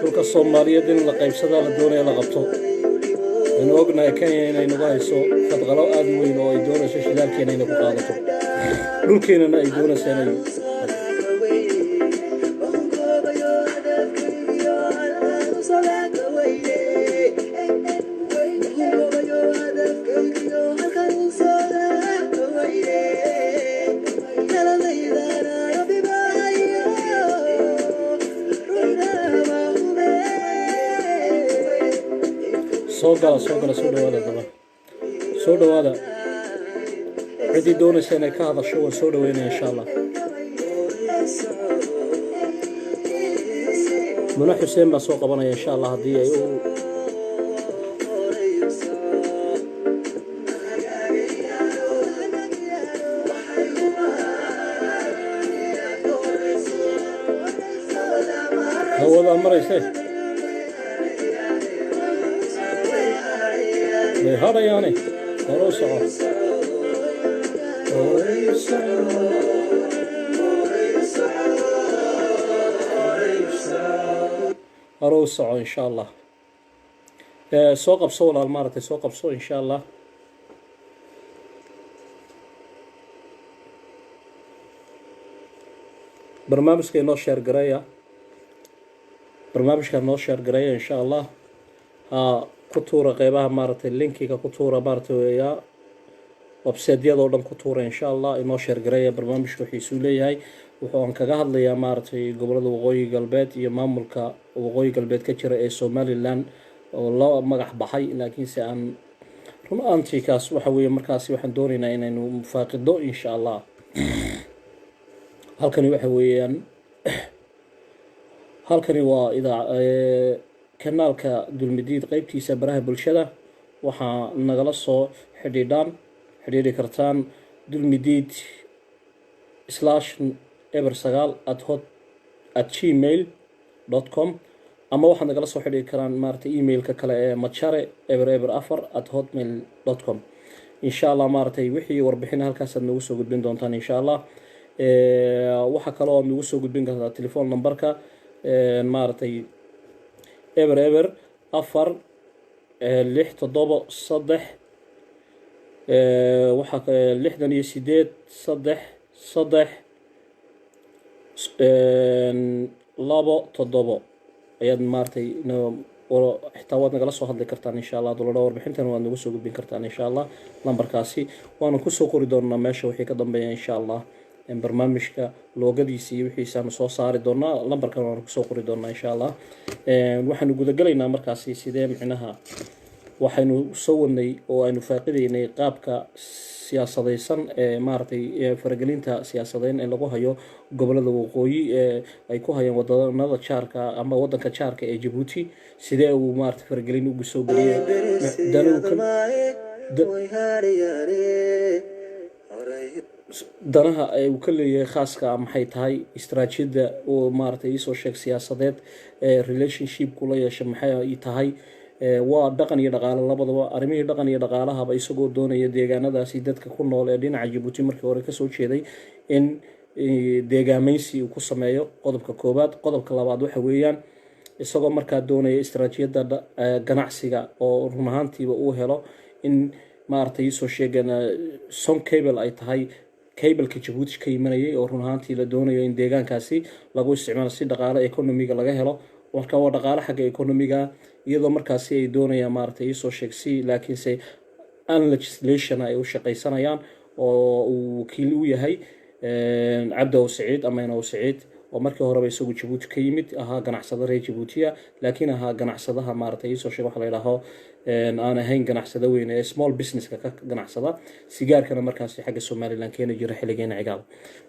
dhulka soomaaliyeed in la qaybsadaa la doonaya la qabto aynu ognahay kenya inay nagu hayso fadqalo aada u weyn oo ay doonayso shidaalkeena inay ku qaadato dhulkeenana ay doonaysa inay soo gala soo dhawaada daba soo dhawaada ciddii doonaysa inay ka hadasho waan soo dhaweynaya insha allah muna xuseen baa soo qabanaya insha allah haddii ay u hawada marayse way hadhayaane hore u soco hore u soco insha allah soo qabso walaal maaragtay soo qabso insha allah barnaamijka inoo sheer gareeya barnaamijka noo sheer gareeya insha allah ha ku tuura qeybaha maaragtay linkiga ku tuura maaragtay weeyaa website-yada oo dhan ku tuura insha allah inoo sheer gareeya barnaamijka wuxuu leeyahay wuxuu aan kaga hadlayaa maaragtay gobolada waqooyi galbeed iyo maamulka waqooyi galbeed ka jira ee Somaliland oo la magac baxay laakiinse aan run ahaantii kaas waxa weeye markaasi waxaan doonaynaa inaynu faaqido insha allah halkani waxa weeyaan halkani waa kanaalka dulmidiid qaybtiisa baraha bulshada waxaa nagala soo xidhiidhi kartaan dulmidiid /eber9@gmail.com ama waxaad nagala soo xidhiidhi karaan maaragtay emailka kale ee machare eber4@hotmail.com insha allah maaragtay wixii warbixin halkaasaad nagu soo gudbin doontaan insha allah waxaa kaloo nagu soo gudbin kartaa telefoon numberka maaragtay eber 4 waxaa 68 ayaad maaragtay xitaa waad nagala soo hadli kartaan insha allah dowladda warbixintan waad nagu soo gudbin kartaan insha allah lambarkaasi waana kusoo qori doonaa meesha wixii ka dambeeya insha allah barnaamijka loogadiisa iyo wixiisaanu soo saari doonaa lambarkan waanu kusoo qori doonaa insha allah waxaanu gudagalaynaa markaasi sidee micnaha waxaynu soo wadnay oo aynu faaqidaynay qaabka siyaasadaysan ee maaragtay faragelinta siyaasadeyn ee lagu hayo gobolada waqooyi ee ay ku hayaan wadanada jaarka ama wadanka jaarka ee Djibouti sidee uu maaragtay faragelin ugu soo geliyay danaha ay uu ka leeyahay khaaska maxay tahay istaraatiijiyada oo maaragtay isoo sheeg siyaasadeed ee relationship kula yeeshay maxay tahay waa dhaqan iyo dhaqaale labadaba arrimihii dhaqan iyo dhaqaalahaba isagoo doonaya deegaanadaasi dadka ku nool ee dhinaca Djibouti markii hore ka soo jeeday in deegaamaysi uu ku sameeyo qodobka koobaad qodobka labaad waxa weeyaan isagoo markaa doonaya istaraatiijiyada ganacsiga oo run ahaantiiba uu helo in maaragtay isoo sheegana son cable ay tahay cableka Djibouti ka yimanayay oo run ahaantii la doonayo in deegaankaasi lagu isticmaalo si dhaqaale economiga laga helo marka waa dhaqaale xagga economiga iyadoo markaasi ay doonayaan maaragtay isoo sheeg si laakiinse an legislation ay u shaqaysanayaan oo uu wakiil u yahay Cabdi Saciid ama Inoo Saciid oo markii horeba isagu Djibouti ka yimid ahaa ganacsade reer Djibouti laakiin ahaa ganacsadaha maaragtay isoo sheeg waxa la yiraahdo aan ahayn ganacsade weyn ee small business ka ganacsada sigaarkana markaasi xagga Somaliland keena jira xilligeena cigaal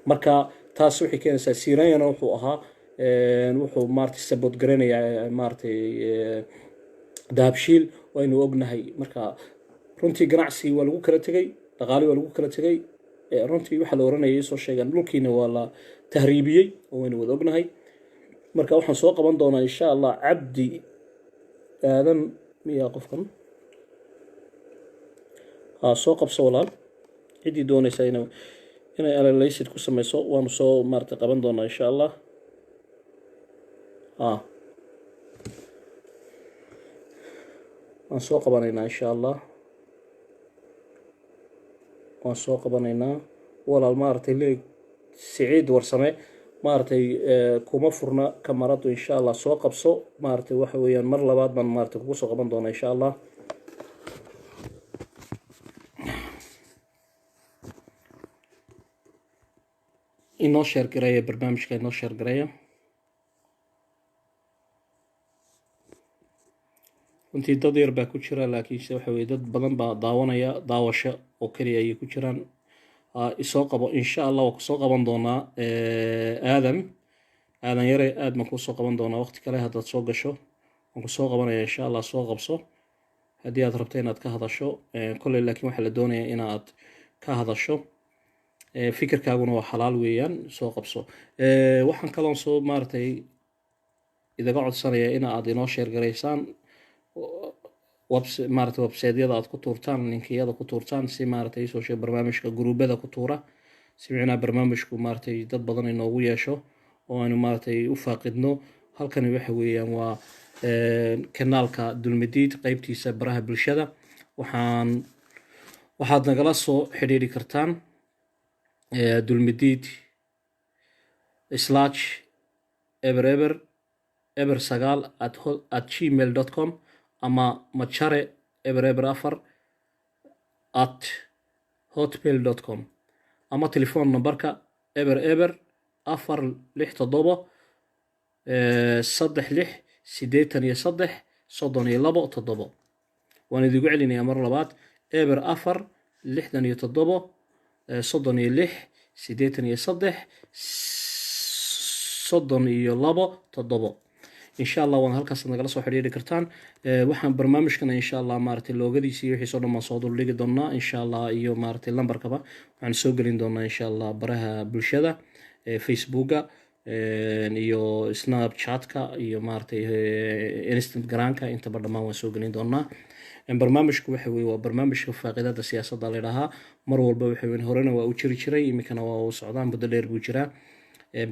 marka taas wixii keenaysa Siirayana wuxuu ahaa wuxuu maaragtay support garanayaa maaragtay dahabshiil waynu ognahay marka runtii ganacsi waa lagu kala tagay dhaqaale waa lagu kala tagay runtii waxa la oranayay soo sheegan dhulkiina waa la tahriibiyay oo waynu wada ognahay marka waxaan soo qaban doonaa insha allah Cabdi aadan miya qofkan soo qabso walaal cidii doonaysa inay analysis ku sameyso waanu soo maaragtay qaban doonaa insha allah waan soo qabanaynaa insha allah waan soo qabanaynaa walaal maaragtay leeg Saciid warsame maaragtay kuma furna kamaradu insha allah soo qabso maaragtay waxa weeyaan mar labaad baan maaragtay kugu soo qaban doonaa insha allah inoo sheer gareeya barnaamijka inoo sheer gareeya runtii dad yar baa ku jira laakiinse waxa weye dad badan baa daawanaya daawasho oo keliya ayay ku jiraan isoo qabo insha allah waa kusoo qaban doonaa aadan yare aad baan kusoo qaban doonaa waqti kale haddaad soo gasho waan kusoo qabanaya insha allah soo qabso haddii aad rabto inaad ka hadasho kolley laakiin waxaa la doonayaa inaad ka hadasho fikirkaaguna waa xalaal weeyaan soo qabso waxaan kaloon soo maaragtay idaga codsanaya in aad inoo sheergaraysaan maaragtay websaydyada aad ku tuurtaan linkiyada ku tuurtaan si maaragtay soo sheeg barnaamijka guruubada ku tuura si micnaa barnaamijku maaragtay dad badan inoogu yeesho oo aynu maaragtay u faaqidno halkani waxa weeyaan waa kanaalka dulmadiid qaybtiisa baraha bulshada waxaad nagala soo xidhiiri kartaan dulmadiid /eber sagaal at gmail.com ama machare eber afar at hotmail.com ama telefoon numberka eber afar lix toddobo saddex lix sideetan iyo saddex soddon iyo labo toddobo waan idigu celinayaa mar labaad eber afar lixdan iyo toddobo soddon iyo lix sideetan iyo saddex soddon iyo labo toddobo insha allah waan halkaas nagala soo xidhiiri kartaan waxaan barnaamijkana insha allah maaragtay loogadiisa iyo wixii soo dhan baan soo duldhigi doonaa insha allah iyo maaragtay lambarkaba waxaan soo gelin doonaa insha allah baraha bulshada facebooka iyo snapchatka iyo maaragtay instagramka intaba dhammaan waan soo gelin doonaa barnaamijku waxa weye waa barnaamijka faaqidada siyaasadda la dhahaa mar walba waxa weye horena waa u jiri jiray iminkana waa u socdaan muddo dheer buu jiraa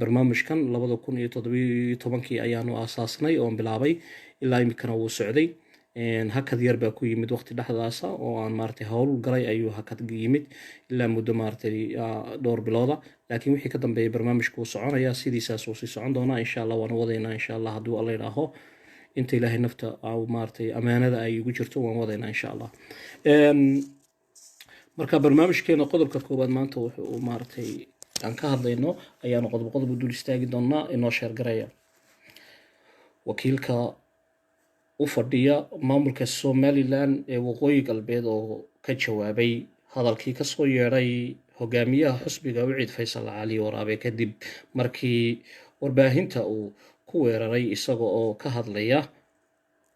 barnaamijkan 2017 ayaanu aasaasnay oon bilaabay ilaa iminkana wuu socday hakad yar baa ku yimid waqti dhexdaasa oo aan maaragtay howl galay ayuu hakad yimid ilaa muddo maaragtay dhowr bilooda laakiin wixii ka dambeeyay barnaamijku wuu soconayaa sidiisaas wuu sii socon doonaa insha allah waan wadaynaa insha allah hadduu alla idhaaho inta ilaahay nafta maaragtay amaanada ay igu jirto waan wadaynaa insha allah marka barnaamijkeena qodobka koowaad maanta wuxuu maaragtay aan ka hadlayno ayaanu qodob dul istaagi doonaa inoo sheergaraya wakiilka u fadhiya maamulka somaliland ee waqooyi galbeed oo ka jawaabay hadalkii kasoo yeedhay hogaamiyaha xusbiga wiciid faysal cali waraabe kadib markii warbaahinta uu ku weeraray isaga oo ka hadlaya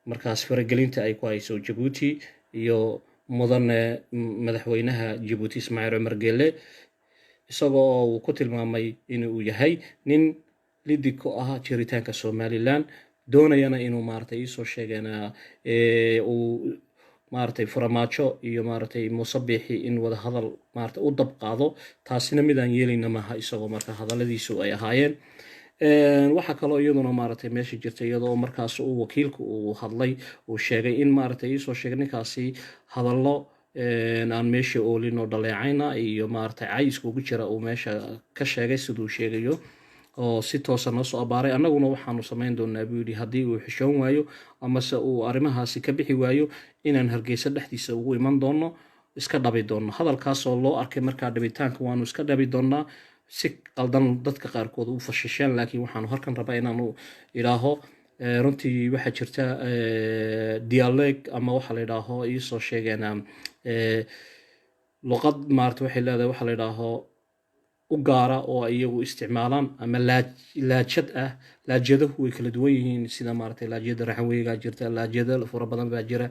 markaas faragelinta ay ku hayso jabuuti iyo mudane madaxweynaha jabuuti ismaaciil cumar geele isagoo uu ku tilmaamay inuu yahay nin lidig ku ah jiritaanka somaliland doonayana inuu maaragtay isoo sheegana uu maaragtay farmaajo iyo maaragtay musabixi in wada hadal maaragtay u dab qaado taasina midaan yeelayna maaha isagoo marka hadaladiisu ay ahaayeen waxa kaloo iyaduna maaragtay meesha jirta iyadoo markaas uu wakiilku uu hadlay uu sheegay in maaragtay isoo sheegay ninkaasi hadallo aan meesha oolin oo dhaleecayna iyo maaragtay cayisku ugu jira uu meesha ka sheegay siduu sheegayo oo si toosa noo soo abaaray annaguna waxaanu samayn doonaa buu yidhi haddii uu xishoon waayo amase uu arrimahaasi ka bixi waayo inaan hargeysa dhexdiisa ugu iman doono iska dhabi doono hadalkaasoo loo arkay markaa dhabitaanka waanu iska dhabi doonaa si qaldan dadka qaarkood u fashisheen laakiin waxaanu halkan rabaa inaanu idhaaho runtii waxaa jirta dialogue ama waxa la idhaaho iisoo sheegeena luqad maarata waxay leedahay waxa la idhaaho u gaara oo iyagu isticmaalaan ama laajad ah laajadahu way kala duwan yihiin sida maaragtay laajada raxanweygaa jirta laajada fara badan baa jira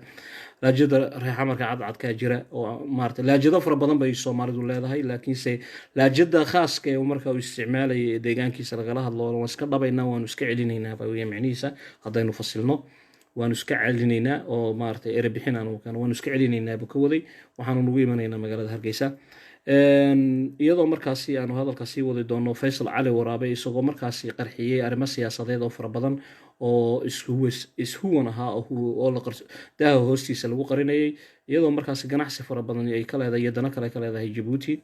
laajada reexamarka cadcadkaa jira oo maaragtay laajado fara badan bay soomaalidu leedahay laakiinse laajada khaaska ee marka uu isticmaalaya ee deegaankiisa lagala hadlo waan iska dhabaynaa waanu iska celinaynaa baa weeye macnihiisa haddaynu fasilno waanu iska celinaynaa oo maaragtay erebixin waanu iska celinaynaa buu ka waday waxaanu nagu imanaynaa magaalada hargeysa iyadoo markaasi aanu hadalka sii wadi doono faysal cali waraabe isagoo markaasi qarxiyey arrimo siyaasadeed oo fara badan oo ishuwan ahaa oo daaha hoostiisa lagu qarinayay iyadoo markaasi ganacsi fara badan ay ka leedahay iyo dana kale ka leedahay jabuuti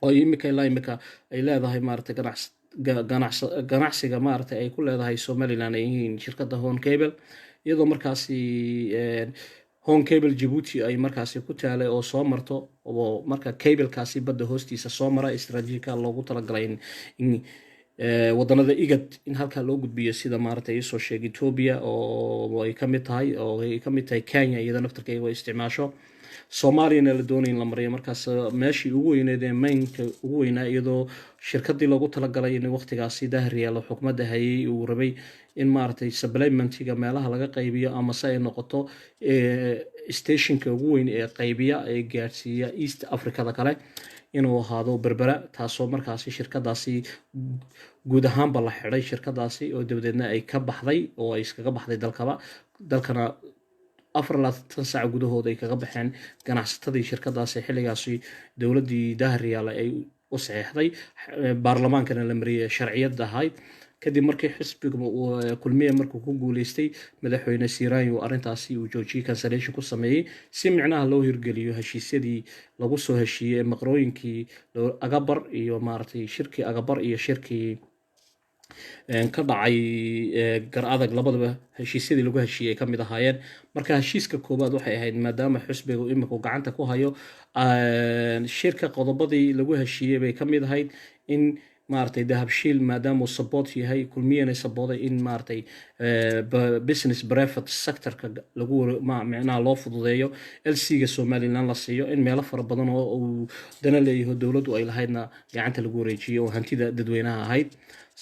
oo imika ilaa imika ay leedahay maaragtay ganacsiga maaragtay ay ku leedahay somaliland ay yihiin shirkadda hon cable iyadoo markaasi hon cable jabuuti ay markaasi ku taalay oo soo marto oo marka cablekaasi badda hoostiisa soo mara istaraatiijika loogu talagalay in waddanada igad in halkaa loo gudbiyo sida maaragtay isoo sheegay Ethiopia oo ay ka mid tahay Kenya iyada naftarkeeda ay isticmaasho Soomaaliyana la doonay in la mariyo markaas meeshii ugu weyneed ee mainka ugu weynaa iyadoo shirkadii loogu talagalay in waqtigaasi Dahriyaal xukuumadda hayay uu rabay in maaragtay supplementiga meelaha laga qaybiyo ama se ay noqoto stationka ugu weyn ee qaybiya ee gaarsiiya East Africada kale inuu ahaado berbera taasoo markaasi shirkadaasi guud ahaanba la xidhay shirkadaasi oo dabadeedna ay ka baxday oo ay iskaga baxday dalkana 24 saac gudahooda ay kaga baxeen ganacsatadii shirkadaasi xilligaasi dowladdii Dahriyaal ay u saxeexday baarlamaankana la mariyay sharciyad ahayd kadib markii xisbiga kulmiye markuu ku guuleystay madaxweyne Siraayo arrintaasi uu joojiyay cancellation ku sameeyay si micnaha loo hirgeliyo heshiisyadii lagu soo heshiiyay maqrooyinkii agabar iyo maaragtay shirkii agabar iyo shirkii ka dhacay gar adag labadaba heshiisyadii lagu heshiiyay ay ka mid ahaayeen marka heshiiska koowaad waxay ahayd maadaama xisbigu imika gacanta ku hayo shirka qodobadii lagu heshiiyay bay ka mid ahayd in maaragtay dahabshiil maadaama uu support yahay kulmiyana sabooday in maaragtay business private sectorka lagu macnaha loo fududeeyo LC-ga Somaliland la siiyo in meelo fara badan oo uu dana leeyahay dowladdu ay lahaydna gacanta lagu wareejiyo oo hantida dadweynaha ahayd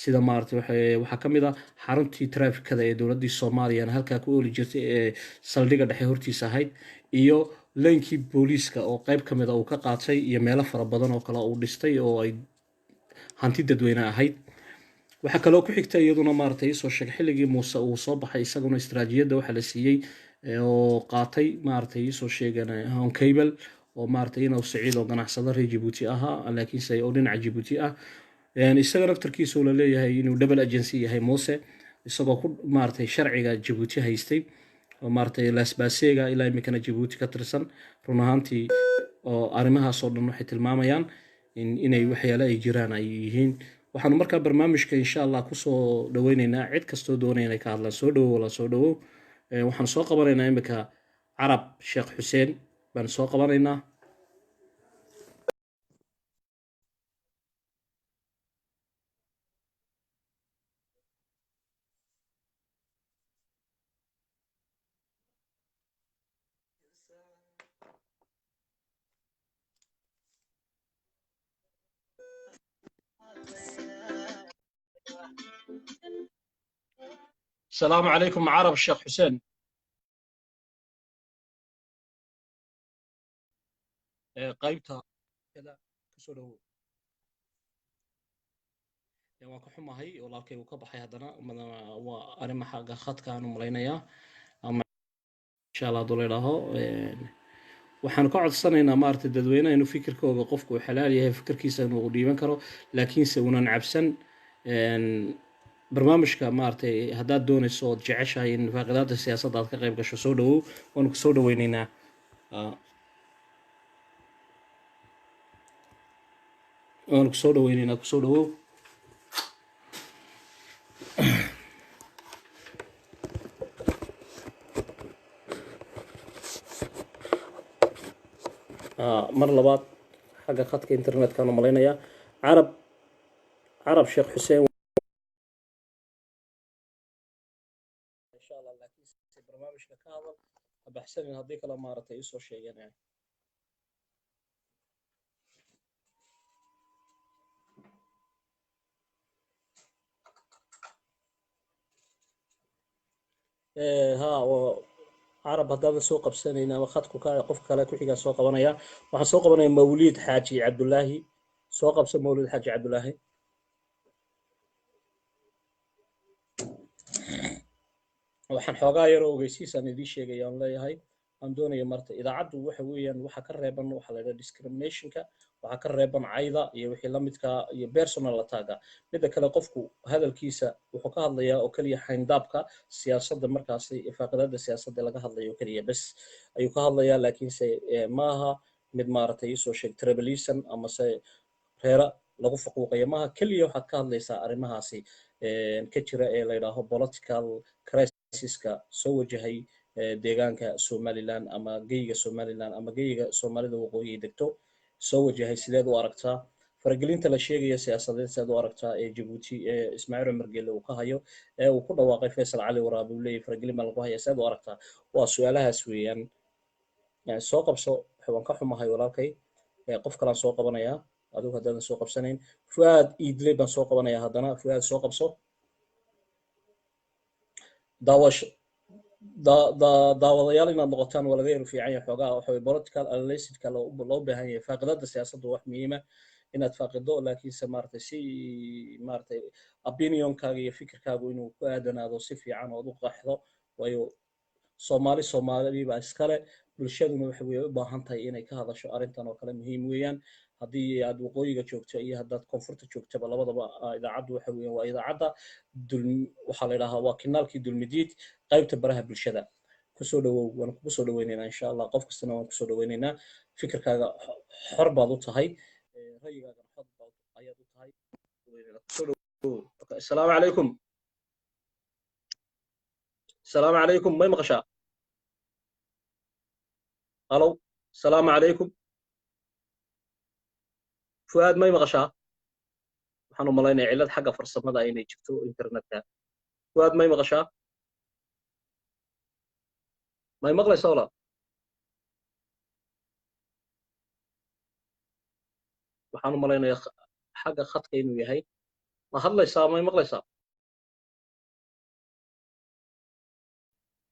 sida maaragtay waxaa ka mid ah xaruntii traafikada ee dowladdii Soomaaliya halkaa ku ooli jirtay ee saldhigga dhexe hortiisa ahayd iyo leenkii booliiska oo qayb ka mid ah uu ka qaatay iyo meelo fara badan oo kale uu dhistay oo ay hanti dadweyne ahayd waxaa kaloo ku xigta iyaduna maaragtay soo sheegay xilligii Muuse uu soo baxay isaguna istiraatiijiyadda waxa la siiyay oo qaatay maaragtay soo sheegan on cable oo maaragtay inuu Saciid oo ganacsada reer Djibouti ahaa laakiin say oo dhinaca Djibouti ah isaga naftarkiisa oo la leeyahay inuu double agency yahay Muuse isagoo ku maaragtay sharciga Djibouti haystay oo maaragtay lasbaasega ilaa imikana Djibouti ka tirsan run ahaantii oo arrimahaas oo dhan waxay tilmaamayaan inay waxyaalo ay jiraan ay yihiin waxaanu markaa barnaamijka insha Allah ku soo dhaweynaynaa cid kastoo doonaya inay ka hadlaan soo dhawow waxaan soo qabanaynaa imika Carab Sheekh Xuseen baan soo qabanaynaa السلام عليكم عرب الشيخ حسين qaybta kada kasoo dhawow waan ka xumahay walaalkay uu ka baxay haddana waa arrimo xagga khadka aan u malaynayaa ama insha Allah dul ilaaho waxaan ka codsanaynaa maaragtay dadweynaha inuu fikirkooda qofku uu xalaal yahay fikirkiisa inuu dhiiban karo laakiinse unan cabsan barnaamijka maaragtay haddaad doonayso ood jeceshahay in faaqidaada siyaasadda aad ka qayb gasho soo dhawow waanu ku soo dhaweynaynaa waanu ku soo dhaweynaynaa ku soo dhawow mar labaad xagga khadka internetka aan malaynayaa carab Sheekh Xuseen insha Allah laakiin si barnaamijka ka hadal baxsan haddii kala maaragtay isoo sheeganay ها عرب هذا سوق قبسانينا وخدكو قف كلا كحيغا سوق قبانيا waxaan soo qabanaya Mawlid Xaaji Cabdullaahi soo qabsan Mawlid Xaaji Cabdullaahi waxaan xoogaa yar oo ogeysiisan idin sheegaya aan leeyahay aan doonayo marta idaacaddu waxa weeyaan waxa ka reeban waxa la yiraahdo discriminationka waxa ka reeban cayda iyo wixii la midka iyo personal attack mid kale qofku hadalkiisa wuxuu ka hadlayaa oo kaliya xayndaabka siyaasadda markaasi faaqidaada siyaasadda laga hadlayo kaliya bas ayuu ka hadlayaa laakiin se maaha mid maaragtay soo sheeg tribalism ama se reera lagu faquuqayo maaha kaliya waxaad ka hadlaysaa arrimahaasi ka jira ee la yiraahdo political crisis-ka soo wajahay deegaanka Somaliland ama geyga Somaliland ama geyga Soomaalida waqooyi degto soo wajahay sideed u aragtaa faragelinta la sheegaya siyaasadeed sidaad u aragtaa ee Djibouti ee Ismaaciil Cumar Geelle uu ka hayo ee uu ku dhawaaqay Faysal Cali Waraabe uu leeyahay faragelin baa lagu hayaa sidaad u aragtaa waa su'aalahaas weeyaan soo qabso waan ka xumahay walaalkay qof kalaan soo qabanayaa adigu haddaadan soo qabsanayn Fuaad Iidle baan soo qabanayaa haddana Fuaad soo qabso daawash daawadayaal inaad noqotaan waa laga yar fiican yahay xoogaa waxa way political analysis-ka loo baahan yahay faaqidada siyaasadda wax muhiima inaad faaqido laakiinse maaragtay si maaragtay opinionkaaga iyo fikirkaagu inuu ku aadanaado si fiican ood u qaxdo waayo Soomaali baa iskale bulshaduna waxa way u baahan tahay inay ka hadasho arrintan oo kale muhiim weeyaan haddii aad waqooyiga joogto iyo haddaad koonfurta joogtaba labadaba idaacaddu waxa weeyaan waa idaacadda waxaa la yidhaahaa waa kinaalkii dulmidiid qaybta baraha bulshada kusoo dhawow waan kugu soo dhaweynaynaa insha allah qof kastana waan kusoo dhaweynaynaa fikirkaaga xor baad u tahay rayigaagana xor baad ayaad u tahay kusoo dhawow assalaamu calaykum السلام عليكم ما مقشا الو السلام عليكم فؤاد ما مقشا waxaan u malaynaya cilad xagga farsamada inay jirto internetka Fuaad ma maqashaa ma maqlaysaa walaal waxaan u malaynaya xagga khadka inuu yahay ma hadlaysaa ma maqlaysaa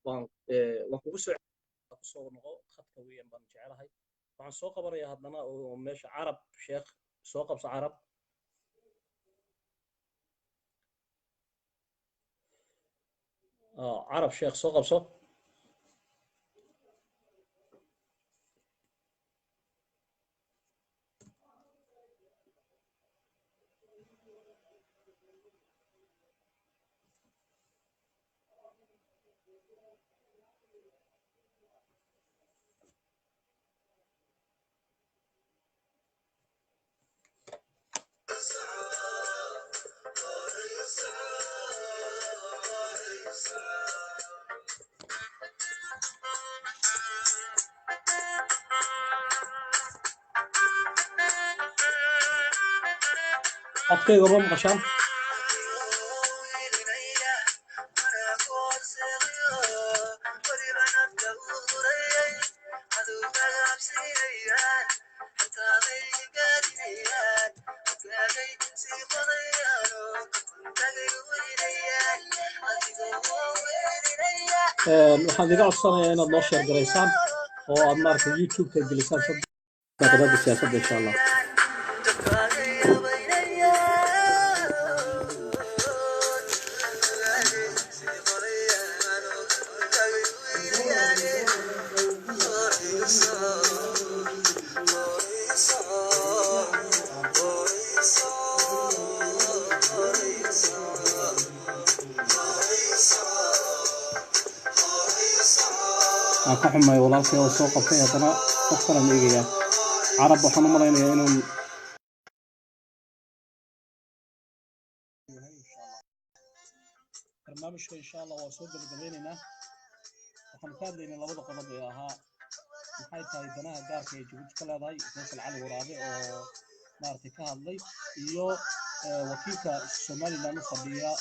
waan kugu soo noqo khadka weeyaan baan jecelahay waxaan soo qabanayaa haddana oo meesha carab sheekh soo qabso carab carab sheekh soo qabso afkayga ma maqashaan waxaan iga codsanayaa inaad noo sheer garaysaan oo aad maaragtay youtube-ka gelisaan faaqidada siyaasadda insha allah ka xumay walaalkay oo soo qabtay haddana qof kale ma eegaya carab waxaan u malaynayaa inuu barnaamijka insha allah waa soo gabagabeynaynaa waxaan ka hadlaynay labada qodob ee ahaa maxay tahay danaha gaarka ee Djibouti ka leedahay Faysal Cali Waraabe oo maaragtay ka hadlay iyo wakiilka Somaliland u fadhiya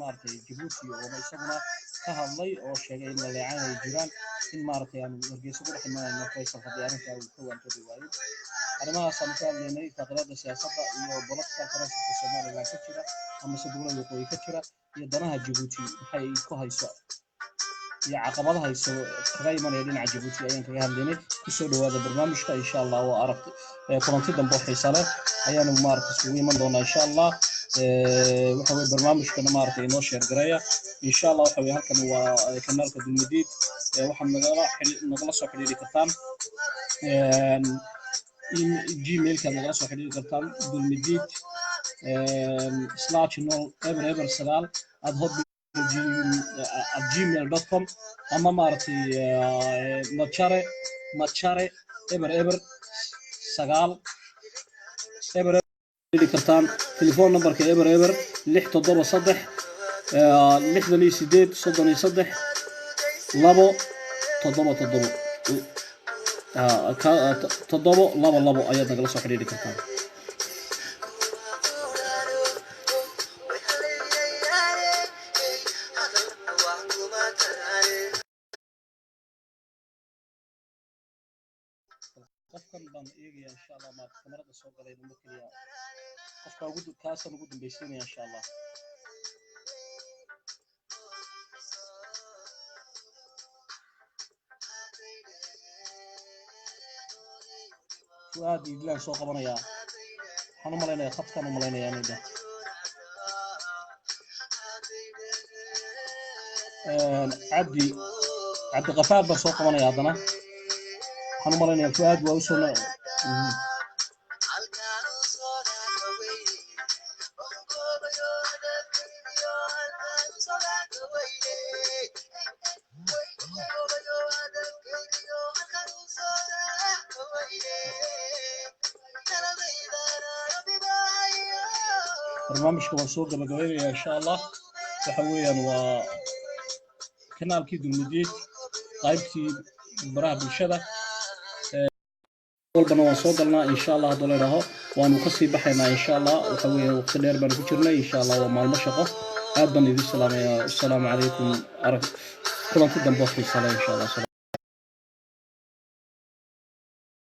maaragtay Djibouti oo isaguna ka hadlay oo sheegay in la leeyahay ay jiraan in maaragtay aan wargeyso ku dhaxmaynayno Faysal haddii arrinta uu ka waantoobi waayo arrimahaas aan ka hadlaynay faaqidada siyaasadda iyo political crisis Somaliland ka jira ama gobolada waqooyi ka jira iyo danaha Djibouti waxay ku hayso iyo caqabadaha hayso kaga imanaya dhinaca Djibouti ayaan kaga hadlaynay kusoo dhawaada barnaamijka insha allah waa aragti kulanti dambe oo xiiso leh ayaanu maaragtay isugu iman doonaa insha allah waxa way barnaamijkana maaragtay inoo sheer gareeya insha allah waxa way halkan waa kanaalka dulmidiid waxaad nagala soo xiriiri kartaan gmail-ka nagala soo xiriiri kartaan dulmidiid /9 ama maaragtay machare eber 9 eber kartaan telefoon numberka eber 673 68 33 labo toddobo labo ayaad nagala soo xiriiri kartaan qofkan baan eegaya insha Allah ma kamarada soo galay ma kaliya qofka ugu kaasan ugu dambaysiinaya insha Allah fuaad idlaan soo qabanaya waxaan u malaynayaa khadkan u malaynayaa inay cabdi qafaar baan soo qabanaya haddana waxaan u malaynayaa fuaad waa u soo barnaamijka waan soo gabagabaynayaa insha Allah waxa weeyaan waa kanaalkii dulmidiid qaybtii baraha bulshada walbana waan soo galnaa insha Allah haddii la yiraahdo waanu ka sii baxaynaa insha Allah waxa weeyaan waqti dheer baan ku jirnay insha Allah waa maalmo shaqo aad baan idin salaamayaa assalaamu calaykum kulanti dambe oo xiiso leh insha Allah